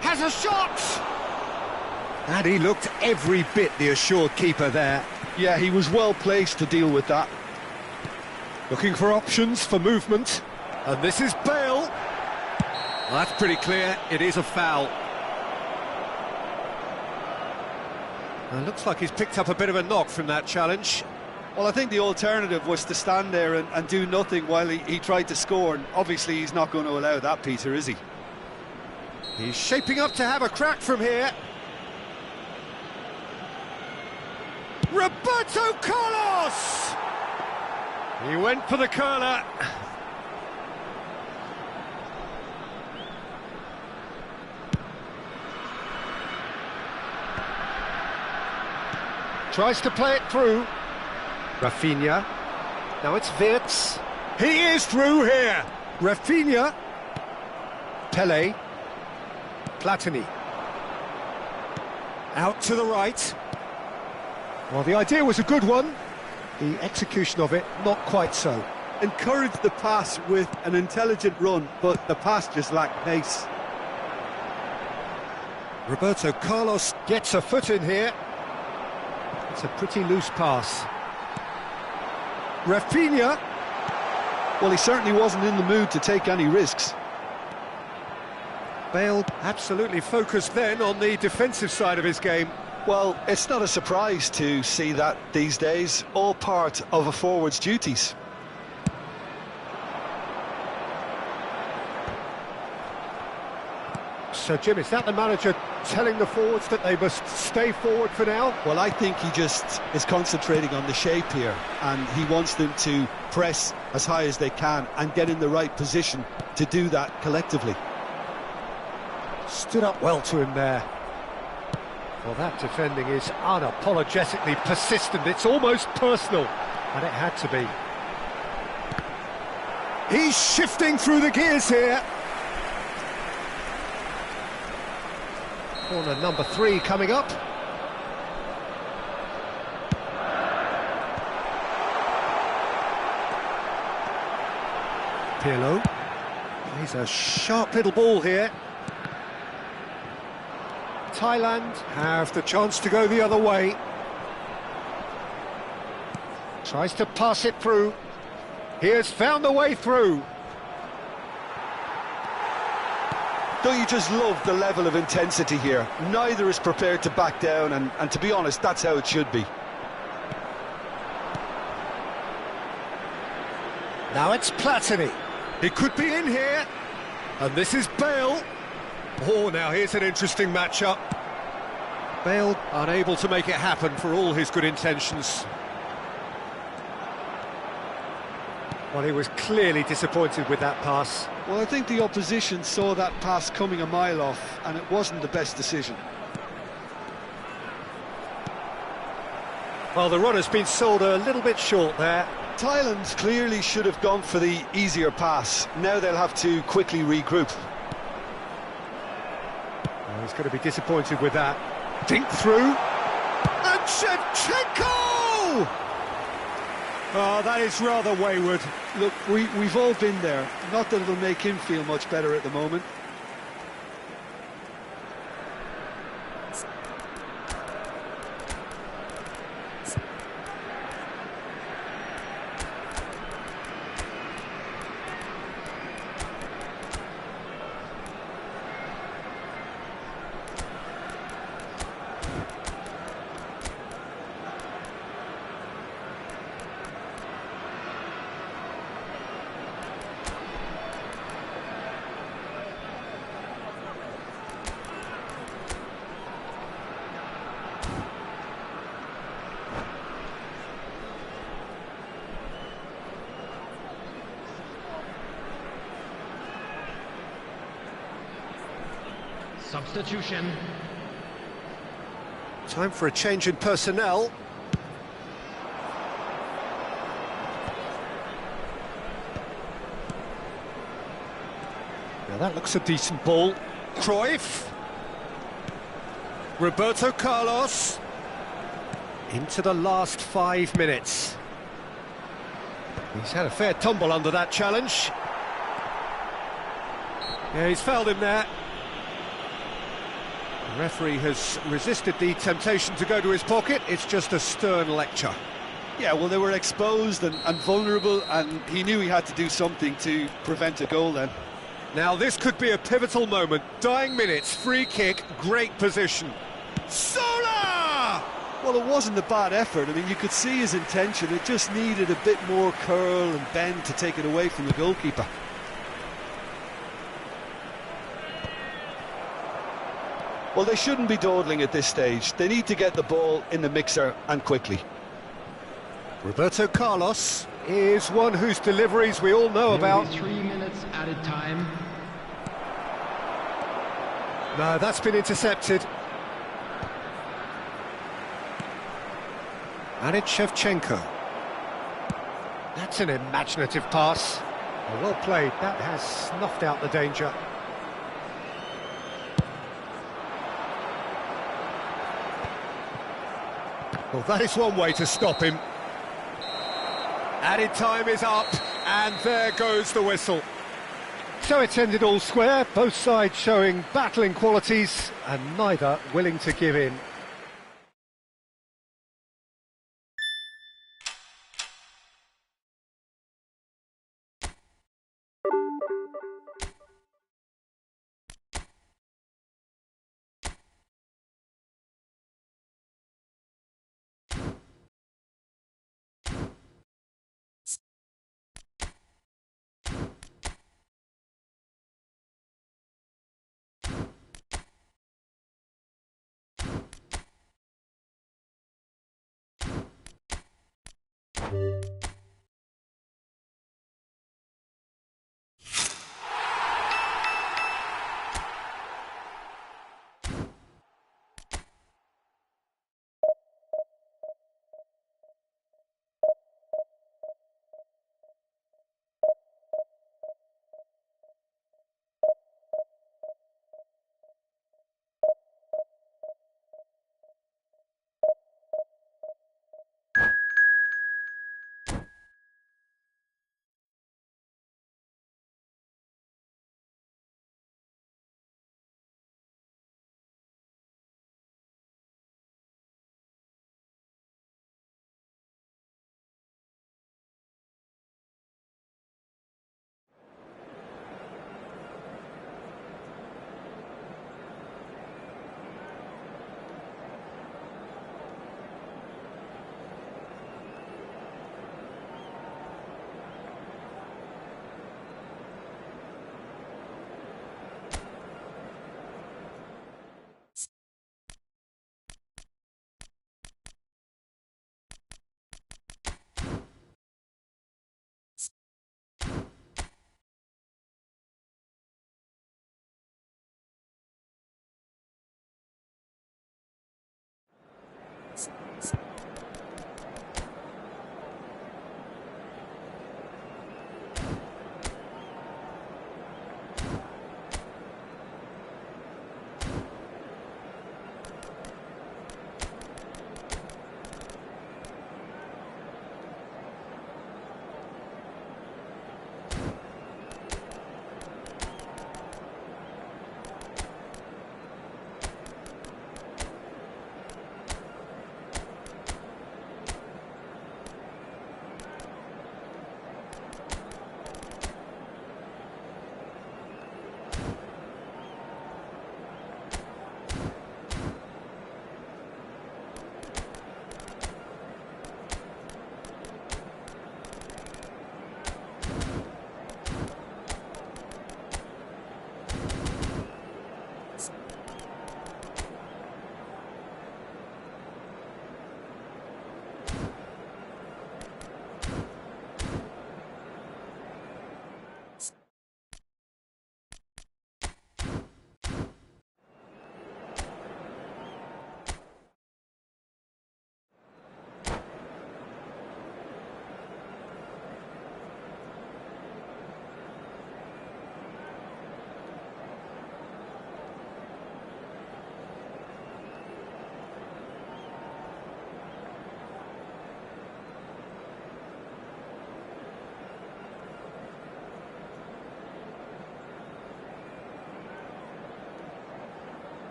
Has a shot! And he looked every bit the assured keeper there. Yeah, he was well placed to deal with that. Looking for options for movement. And this is Bale. Well, that's pretty clear. It is a foul. Well, looks like he's picked up a bit of a knock from that challenge. Well, I think the alternative was to stand there and do nothing while he tried to score. And obviously he's not going to allow that, Peter, is he? He's shaping up to have a crack from here. Roberto Carlos! He went for the curler. Tries to play it through. Rafinha. Now it's Wirtz. He is through here. Rafinha. Pele. Platini. Out to the right. Well, the idea was a good one. The execution of it, not quite so. Encouraged the pass with an intelligent run, but the pass just lacked pace. Roberto Carlos gets a foot in here. It's a pretty loose pass. Rafinha. Well, he certainly wasn't in the mood to take any risks. Bale absolutely focused then on the defensive side of his game. Well, it's not a surprise to see that these days, all part of a forward's duties. So, Jim, is that the manager telling the forwards that they must stay forward for now? Well, I think he just is concentrating on the shape here, and he wants them to press as high as they can and get in the right position to do that collectively. Stood up well to him there. Well, that defending is unapologetically persistent. It's almost personal, and it had to be. He's shifting through the gears here. Corner number 3 coming up. Pirlo. He's a sharp little ball here. Thailand have the chance to go the other way. Tries to pass it through. He has found the way through. Don't you just love the level of intensity here? Neither is prepared to back down, and to be honest, that's how it should be. Now it's Platini. He could be in here. And this is Bale. Oh, now here's an interesting matchup. Bale unable to make it happen for all his good intentions. Well, he was clearly disappointed with that pass. Well, I think the opposition saw that pass coming a mile off, and it wasn't the best decision. Well, the run has been sold a little bit short there. Thailand clearly should have gone for the easier pass. Now they'll have to quickly regroup. Well, he's going to be disappointed with that. Dink through. And Shevchenko! Oh, that is rather wayward. Look, we've all been there. Not that it'll make him feel much better at the moment. Substitution. Time for a change in personnel. Now that looks a decent ball. Cruyff. Roberto Carlos. Into the last 5 minutes. He's had a fair tumble under that challenge. Yeah, he's fouled him there. The referee has resisted the temptation to go to his pocket. It's just a stern lecture. Yeah, well, they were exposed and vulnerable, and he knew he had to do something to prevent a goal then. Now this could be a pivotal moment. Dying minutes, free kick, great position. Sola! Well, it wasn't a bad effort. I mean, you could see his intention. It just needed a bit more curl and bend to take it away from the goalkeeper. Well, they shouldn't be dawdling at this stage. They need to get the ball in the mixer, and quickly. Roberto Carlos is one whose deliveries we all know about. 3 minutes added time. No, that's been intercepted. And it's Shevchenko. That's an imaginative pass. Well played, that has snuffed out the danger. Well, that is one way to stop him. Added time is up, and there goes the whistle. So it's ended all square, both sides showing battling qualities, and neither willing to give in.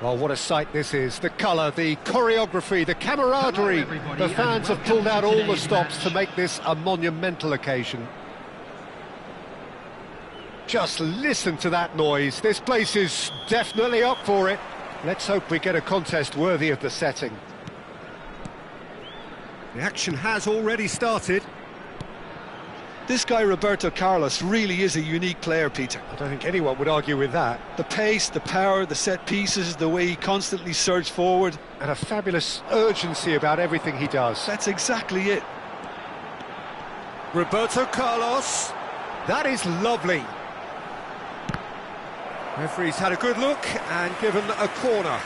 Well, what a sight this is. The colour, the choreography, the camaraderie. The fans have pulled out all the stops to make this a monumental occasion. Just listen to that noise. This place is definitely up for it. Let's hope we get a contest worthy of the setting. The action has already started. This guy, Roberto Carlos, really is a unique player, Peter. I don't think anyone would argue with that. The pace, the power, the set pieces, the way he constantly surged forward. And a fabulous urgency about everything he does. That's exactly it. Roberto Carlos. That is lovely. Referee's had a good look and given a corner.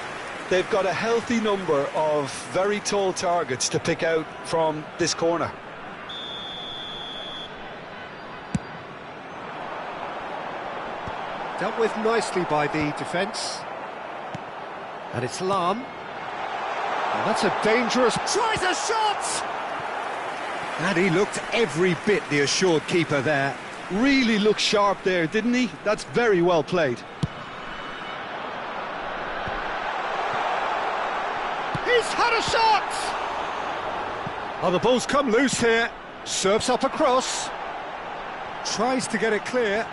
They've got a healthy number of very tall targets to pick out from this corner. Dealt with nicely by the defence. And it's Lam. And that's a dangerous... Tries a shot! And he looked every bit the assured keeper there. Really looked sharp there, didn't he? That's very well played. He's had a shot! Oh, the ball's come loose here. Serves up across. Tries to get it clear.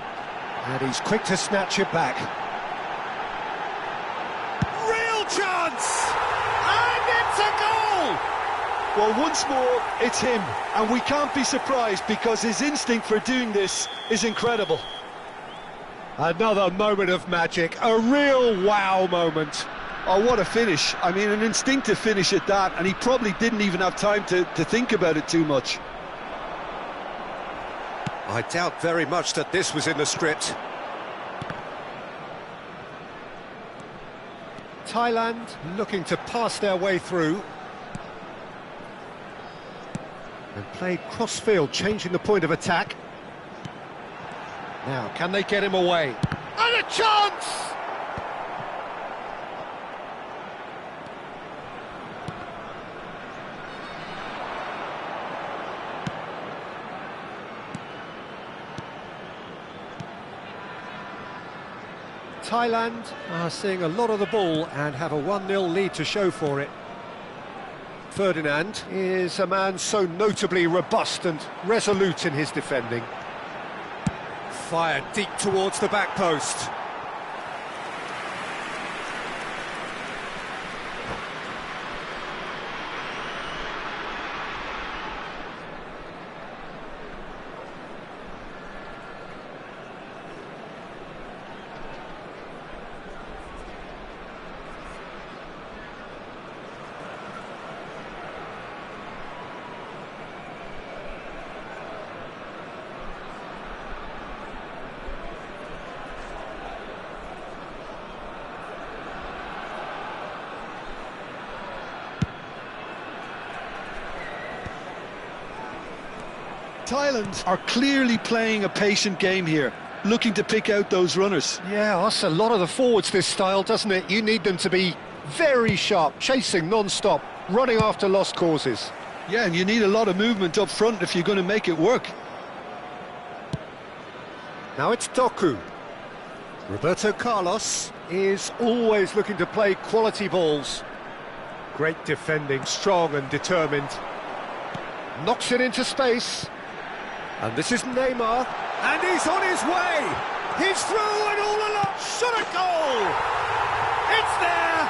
And he's quick to snatch it back. Real chance! And it's a goal! Well, once more, it's him. And we can't be surprised because his instinct for doing this is incredible. Another moment of magic. A real wow moment. Oh, what a finish. I mean, an instinctive finish at that. And he probably didn't even have time to think about it too much. I doubt very much that this was in the script. Thailand looking to pass their way through. And played cross-field, changing the point of attack. Now, can they get him away? And a chance! Thailand are seeing a lot of the ball and have a 1-0 lead to show for it. Ferdinand is a man so notably robust and resolute in his defending. Fired deep towards the back post. Thailand are clearly playing a patient game here, looking to pick out those runners. Yeah, that's a lot of the forwards, this style, doesn't it? You need them to be very sharp, chasing non-stop, running after lost causes. Yeah, and you need a lot of movement up front if you're going to make it work. Now it's Doku. Roberto Carlos is always looking to play quality balls. Great defending, strong and determined. Knocks it into space. And this is Neymar. And he's on his way! He's through and all along! Shot a goal! It's there!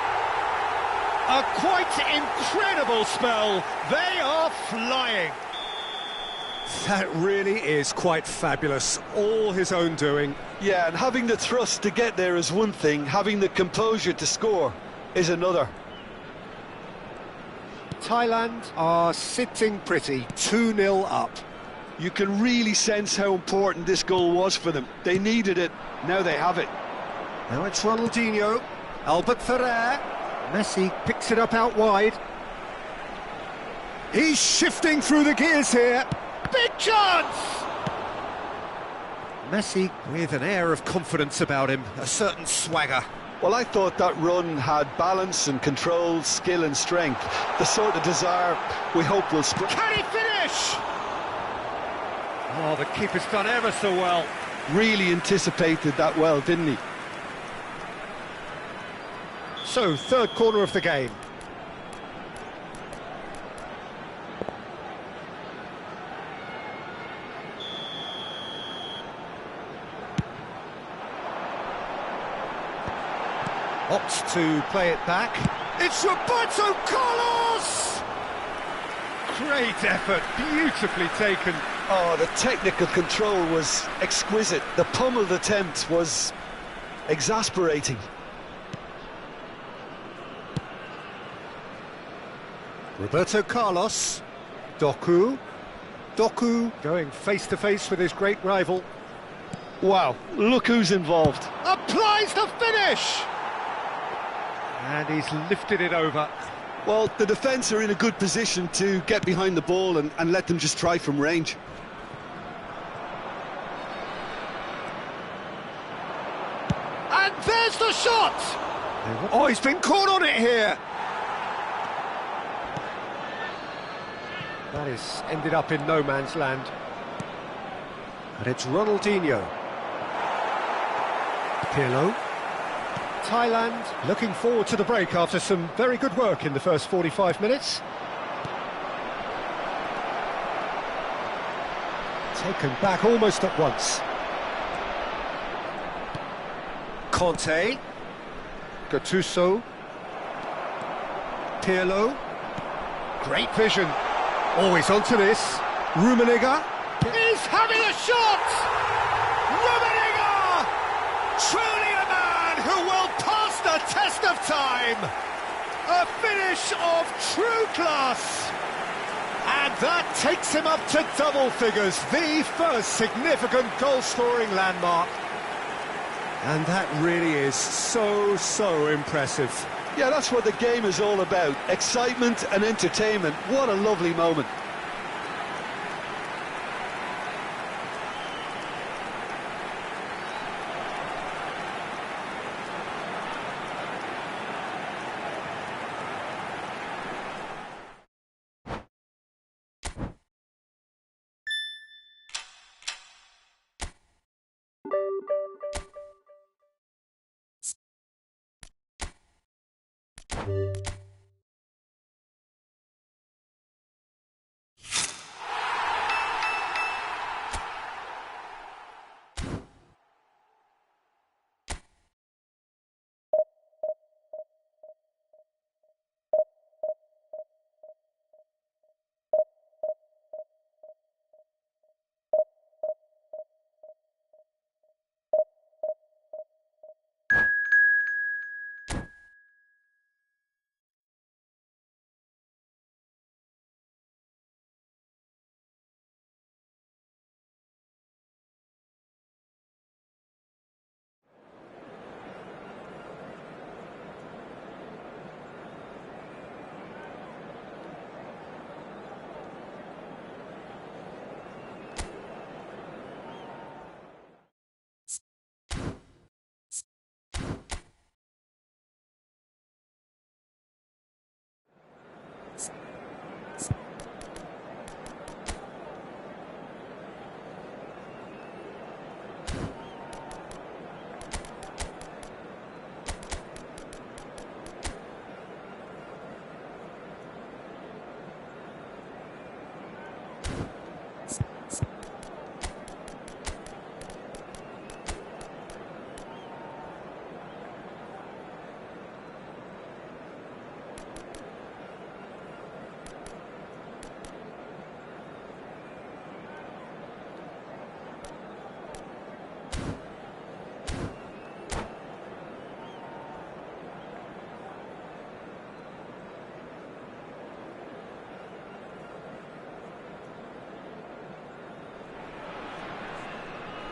A quite incredible spell. They are flying. That really is quite fabulous. All his own doing. Yeah, and having the thrust to get there is one thing, having the composure to score is another. Thailand are sitting pretty, 2-0 up. You can really sense how important this goal was for them. They needed it, now they have it. Now it's Ronaldinho, Albert Ferrer. Messi picks it up out wide. He's shifting through the gears here. Big chance! Messi with an air of confidence about him, a certain swagger. Well, I thought that run had balance and control, skill and strength. The sort of desire we hope will spring. Can he finish? Oh, the keeper's done ever so well. Really anticipated that well, didn't he? So, third corner of the game. Opts to play it back. It's Roberto Carlos! Great effort, beautifully taken. Oh, the technical control was exquisite. The pummeled attempt was exasperating. Roberto Carlos. Doku going face-to-face with his great rival. Wow, look who's involved. Applies the finish! And he's lifted it over. Well, the defence are in a good position to get behind the ball and let them just try from range. And there's the shot! Oh, he's been caught on it here! That is ended up in no man's land. And it's Ronaldinho. Pirlo. Thailand looking forward to the break after some very good work in the first 45 minutes. Taken back almost at once. Conte. Gattuso. Pirlo. Great vision. Always onto this. Rummenigge. He's having a shot! Rummenigge! Truly a man who will pass the test of time! A finish of true class! And that takes him up to double figures, the first significant goal-scoring landmark. And that really is so impressive. Yeah, that's what the game is all about. Excitement and entertainment. What a lovely moment.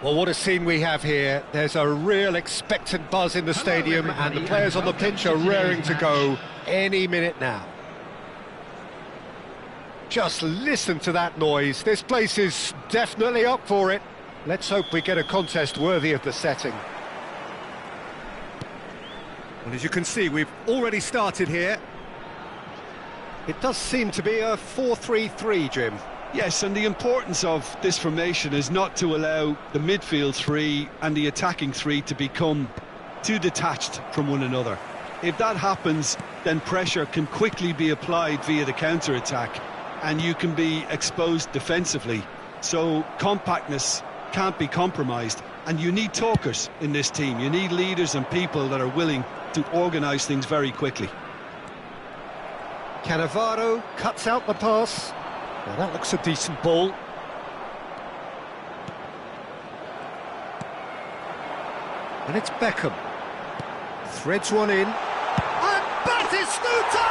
Well, what a scene we have here. There's a real expectant buzz in the stadium and the players on the pitch are raring to go any minute now. Just listen to that noise. This place is definitely up for it. Let's hope we get a contest worthy of the setting. Well, as you can see, we've already started here. It does seem to be a 4-3-3, Jim. Yes, and the importance of this formation is not to allow the midfield three and the attacking three to become too detached from one another. If that happens, then pressure can quickly be applied via the counter-attack, and you can be exposed defensively. So compactness can't be compromised, and you need talkers in this team. You need leaders and people that are willing to organise things very quickly. Cannavaro cuts out the pass. Now that looks a decent ball. And it's Beckham. Threads one in. And Batistuta!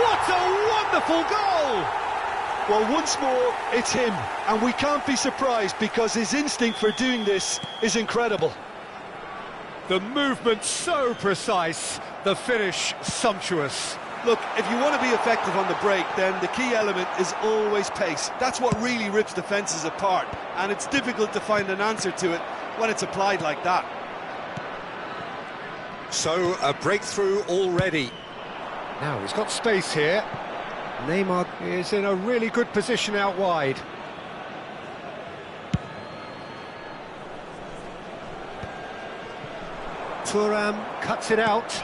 What a wonderful goal! Well, once more, it's him, and we can't be surprised because his instinct for doing this is incredible. The movement so precise, the finish sumptuous. Look, if you want to be effective on the break, then the key element is always pace. That's what really rips defences apart, and it's difficult to find an answer to it when it's applied like that. So, a breakthrough already. Now, he's got space here. Neymar is in a really good position out wide. Thuram cuts it out.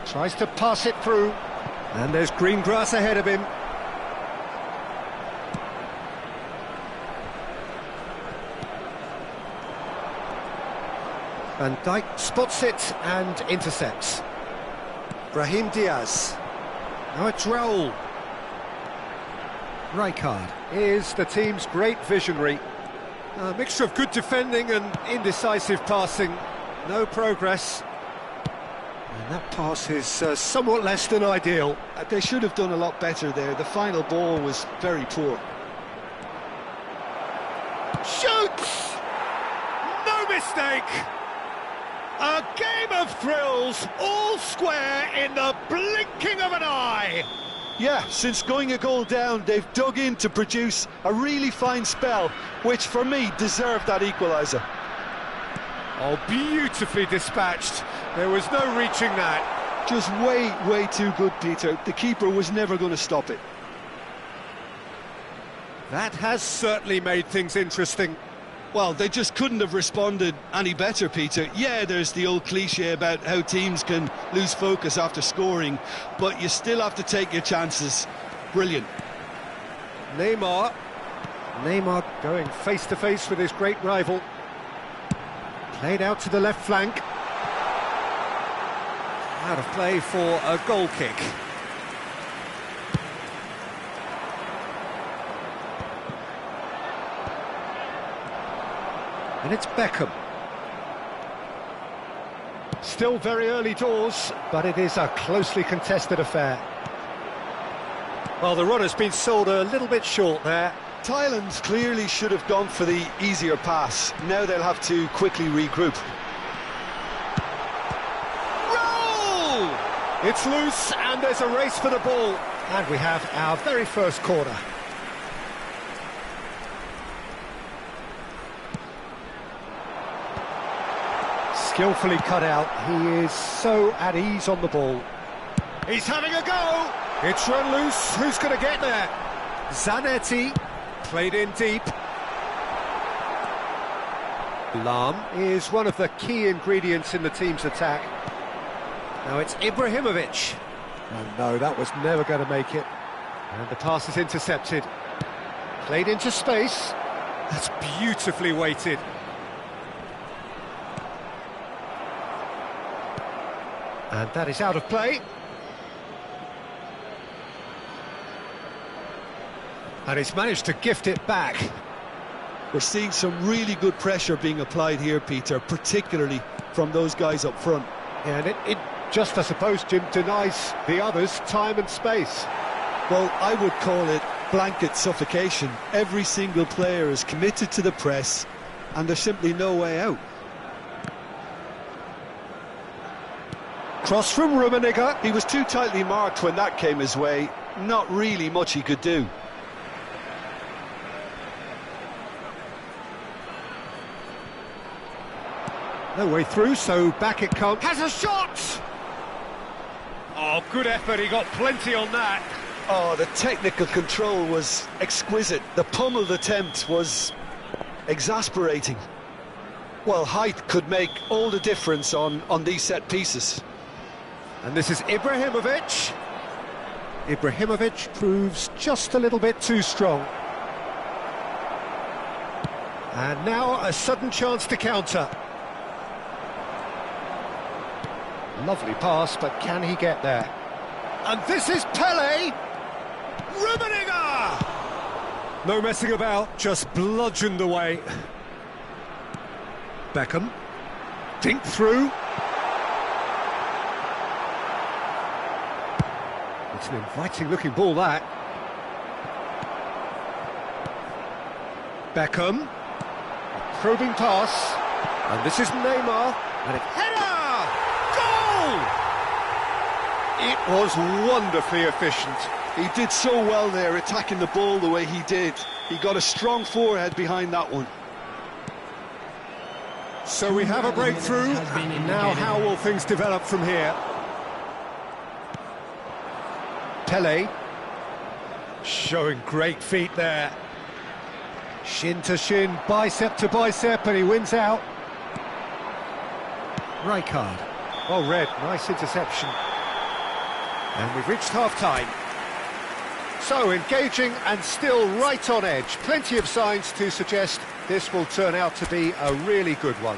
Tries to pass it through. And there's green grass ahead of him. Van Dijk spots it and intercepts. Brahim Diaz. Now it's Raul. Rijkaard is the team's great visionary. A mixture of good defending and indecisive passing. No progress. And that pass is somewhat less than ideal. They should have done a lot better there. The final ball was very poor. Shoots! No mistake! A game of thrills, all square in the blinking of an eye. Yeah, since going a goal down, they've dug in to produce a really fine spell, which for me deserved that equaliser. Oh, beautifully dispatched. There was no reaching that. Just way too good, Peter. The keeper was never going to stop it. That has certainly made things interesting. Well, they just couldn't have responded any better, Peter. Yeah, there's the old cliche about how teams can lose focus after scoring, but you still have to take your chances. Brilliant. Neymar going face-to-face with his great rival. Played out to the left flank. Out of play for a goal kick. And it's Beckham. Still very early doors, but it is a closely contested affair. Well, the run has been sold a little bit short there. Thailand clearly should have gone for the easier pass. Now they'll have to quickly regroup. Roll! It's loose and there's a race for the ball. And we have our very first corner. Skillfully cut out. He is so at ease on the ball. He's having a go. It's run loose. Who's going to get there? Zanetti played in deep. Lahm is one of the key ingredients in the team's attack. Now it's Ibrahimovic. Oh no, that was never going to make it. And the pass is intercepted. Played into space. That's beautifully weighted. And that is out of play. And he's managed to gift it back. We're seeing some really good pressure being applied here, Peter, particularly from those guys up front. And it just, I suppose, Jim, denies the others time and space. Well, I would call it blanket suffocation. Every single player is committed to the press, and there's simply no way out. Cross from Rummenigge. He was too tightly marked when that came his way. Not really much he could do. No way through, so back it comes. Has a shot! Oh, good effort, he got plenty on that. Oh, the technical control was exquisite. The pummeled attempt was exasperating. Well, height could make all the difference on these set pieces. And this is Ibrahimovic. Ibrahimovic proves just a little bit too strong. And now a sudden chance to counter. Lovely pass, but can he get there? And this is Pele! Rummenigge! No messing about, just bludgeoned away. Beckham. Dink through. It's an inviting looking ball, that. Beckham. A probing pass. And this is Neymar. And header! Goal! It was wonderfully efficient. He did so well there, attacking the ball the way he did. He got a strong forehead behind that one. So we have a breakthrough. Now how will things develop from here? Pele. Showing great feet there. Shin to shin, bicep to bicep, and he wins out. Rijkaard. Well read, nice interception. And we've reached half-time. So, engaging and still right on edge. Plenty of signs to suggest this will turn out to be a really good one.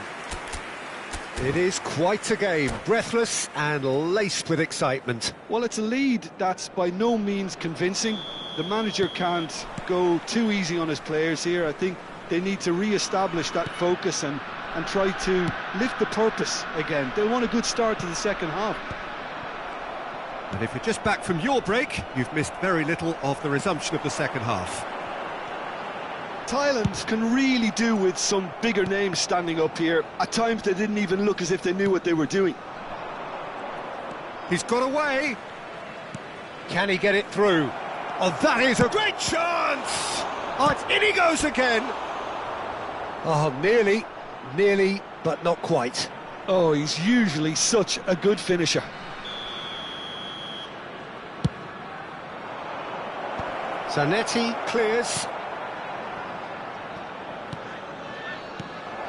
It is quite a game, breathless and laced with excitement. Well, it's a lead that's by no means convincing. The manager can't go too easy on his players here. I think they need to re-establish that focus and try to lift the purpose again. They want a good start to the second half. And if you're just back from your break, you've missed very little of the resumption of the second half. Thailand can really do with some bigger names standing up here. At times they didn't even look as if they knew what they were doing. He's got away. Can he get it through? Oh, that is a great chance! Oh, in he goes again! Oh, nearly, but not quite. Oh, he's usually such a good finisher. Zanetti clears.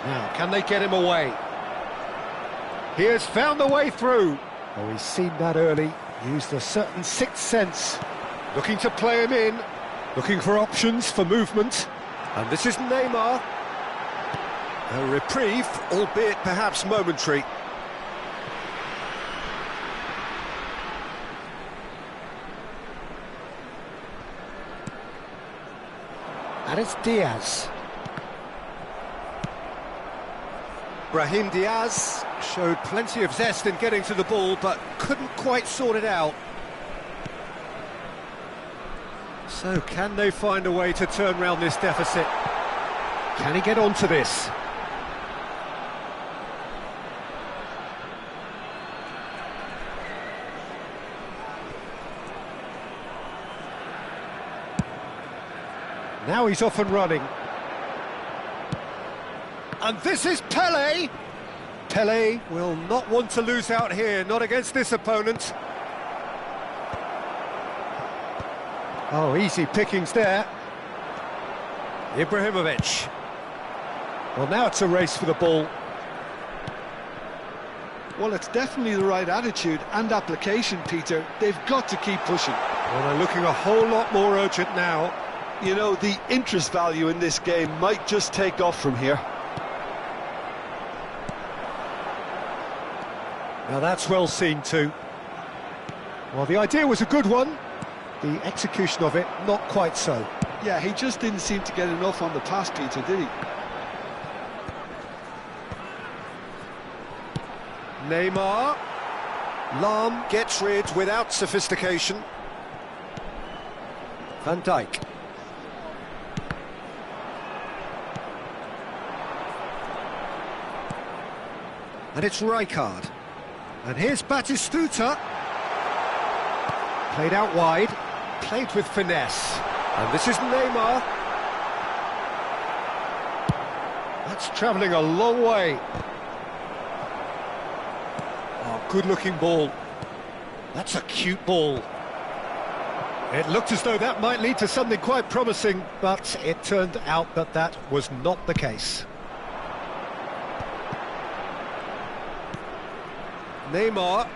Now, can they get him away? He has found the way through. Oh, he's seen that early. Used a certain sixth sense. Looking to play him in. Looking for options for movement. And this is Neymar. A reprieve, albeit perhaps momentary. And it's Diaz. Brahim Diaz showed plenty of zest in getting to the ball, but couldn't quite sort it out. So can they find a way to turn round this deficit? Can he get onto this? Now he's off and running. And this is Pele. Pele will not want to lose out here, not against this opponent. Oh, easy pickings there. Ibrahimovic. Well, now it's a race for the ball. Well, it's definitely the right attitude and application, Peter. They've got to keep pushing. Well, they're looking a whole lot more urgent now. You know, the interest value in this game might just take off from here. Now that's well seen too. Well, the idea was a good one. The execution of it, not quite so. Yeah, he just didn't seem to get enough on the pass, Peter, did he? Neymar. Lahm gets rid without sophistication. Van Dijk. And it's Rijkaard. And here's Batistuta. Played out wide, played with finesse. And this is Neymar. That's travelling a long way. Oh, good-looking ball. That's a cute ball. It looked as though that might lead to something quite promising, but it turned out that that was not the case. Neymar.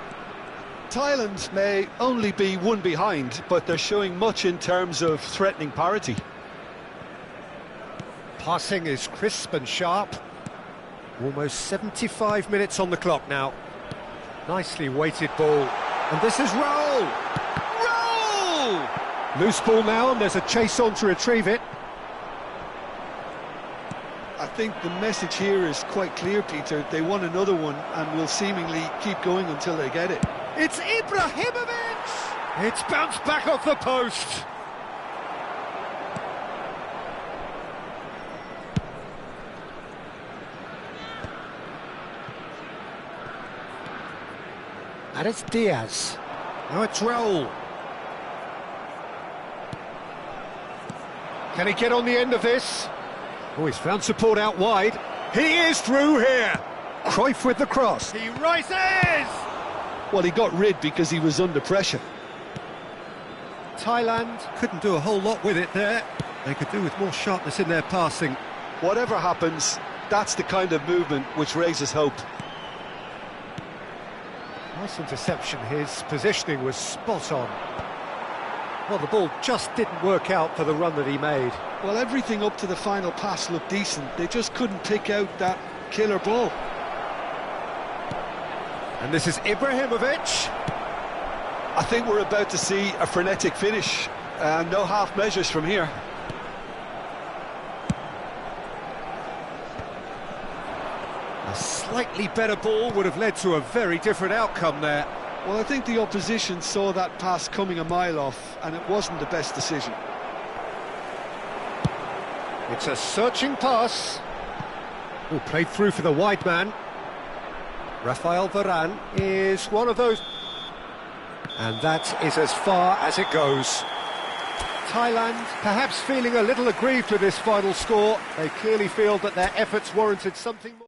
Thailand may only be one behind, but they're showing much in terms of threatening parity. Passing is crisp and sharp. Almost 75 minutes on the clock now. Nicely weighted ball. And this is Raul! Raul! Loose ball now, and there's a chase on to retrieve it. I think the message here is quite clear, Peter. They want another one and will seemingly keep going until they get it. It's Ibrahimovic! It's bounced back off the post. And it's Diaz. Now it's Raul. Can he get on the end of this? Oh, he's found support out wide. He is through here. Cruyff with the cross. He rises! Well, he got rid because he was under pressure. Thailand couldn't do a whole lot with it there. They could do with more sharpness in their passing. Whatever happens, that's the kind of movement which raises hope. Nice interception. His positioning was spot on. Well, the ball just didn't work out for the run that he made. Well, everything up to the final pass looked decent. They just couldn't pick out that killer ball. And this is Ibrahimovic. I think we're about to see a frenetic finish. No half measures from here. A slightly better ball would have led to a very different outcome there. Well, I think the opposition saw that pass coming a mile off, and it wasn't the best decision. It's a searching pass. Oh, played through for the wide man. Rafael Varane is one of those. And that is as far as it goes. Thailand perhaps feeling a little aggrieved with this final score. They clearly feel that their efforts warranted something more.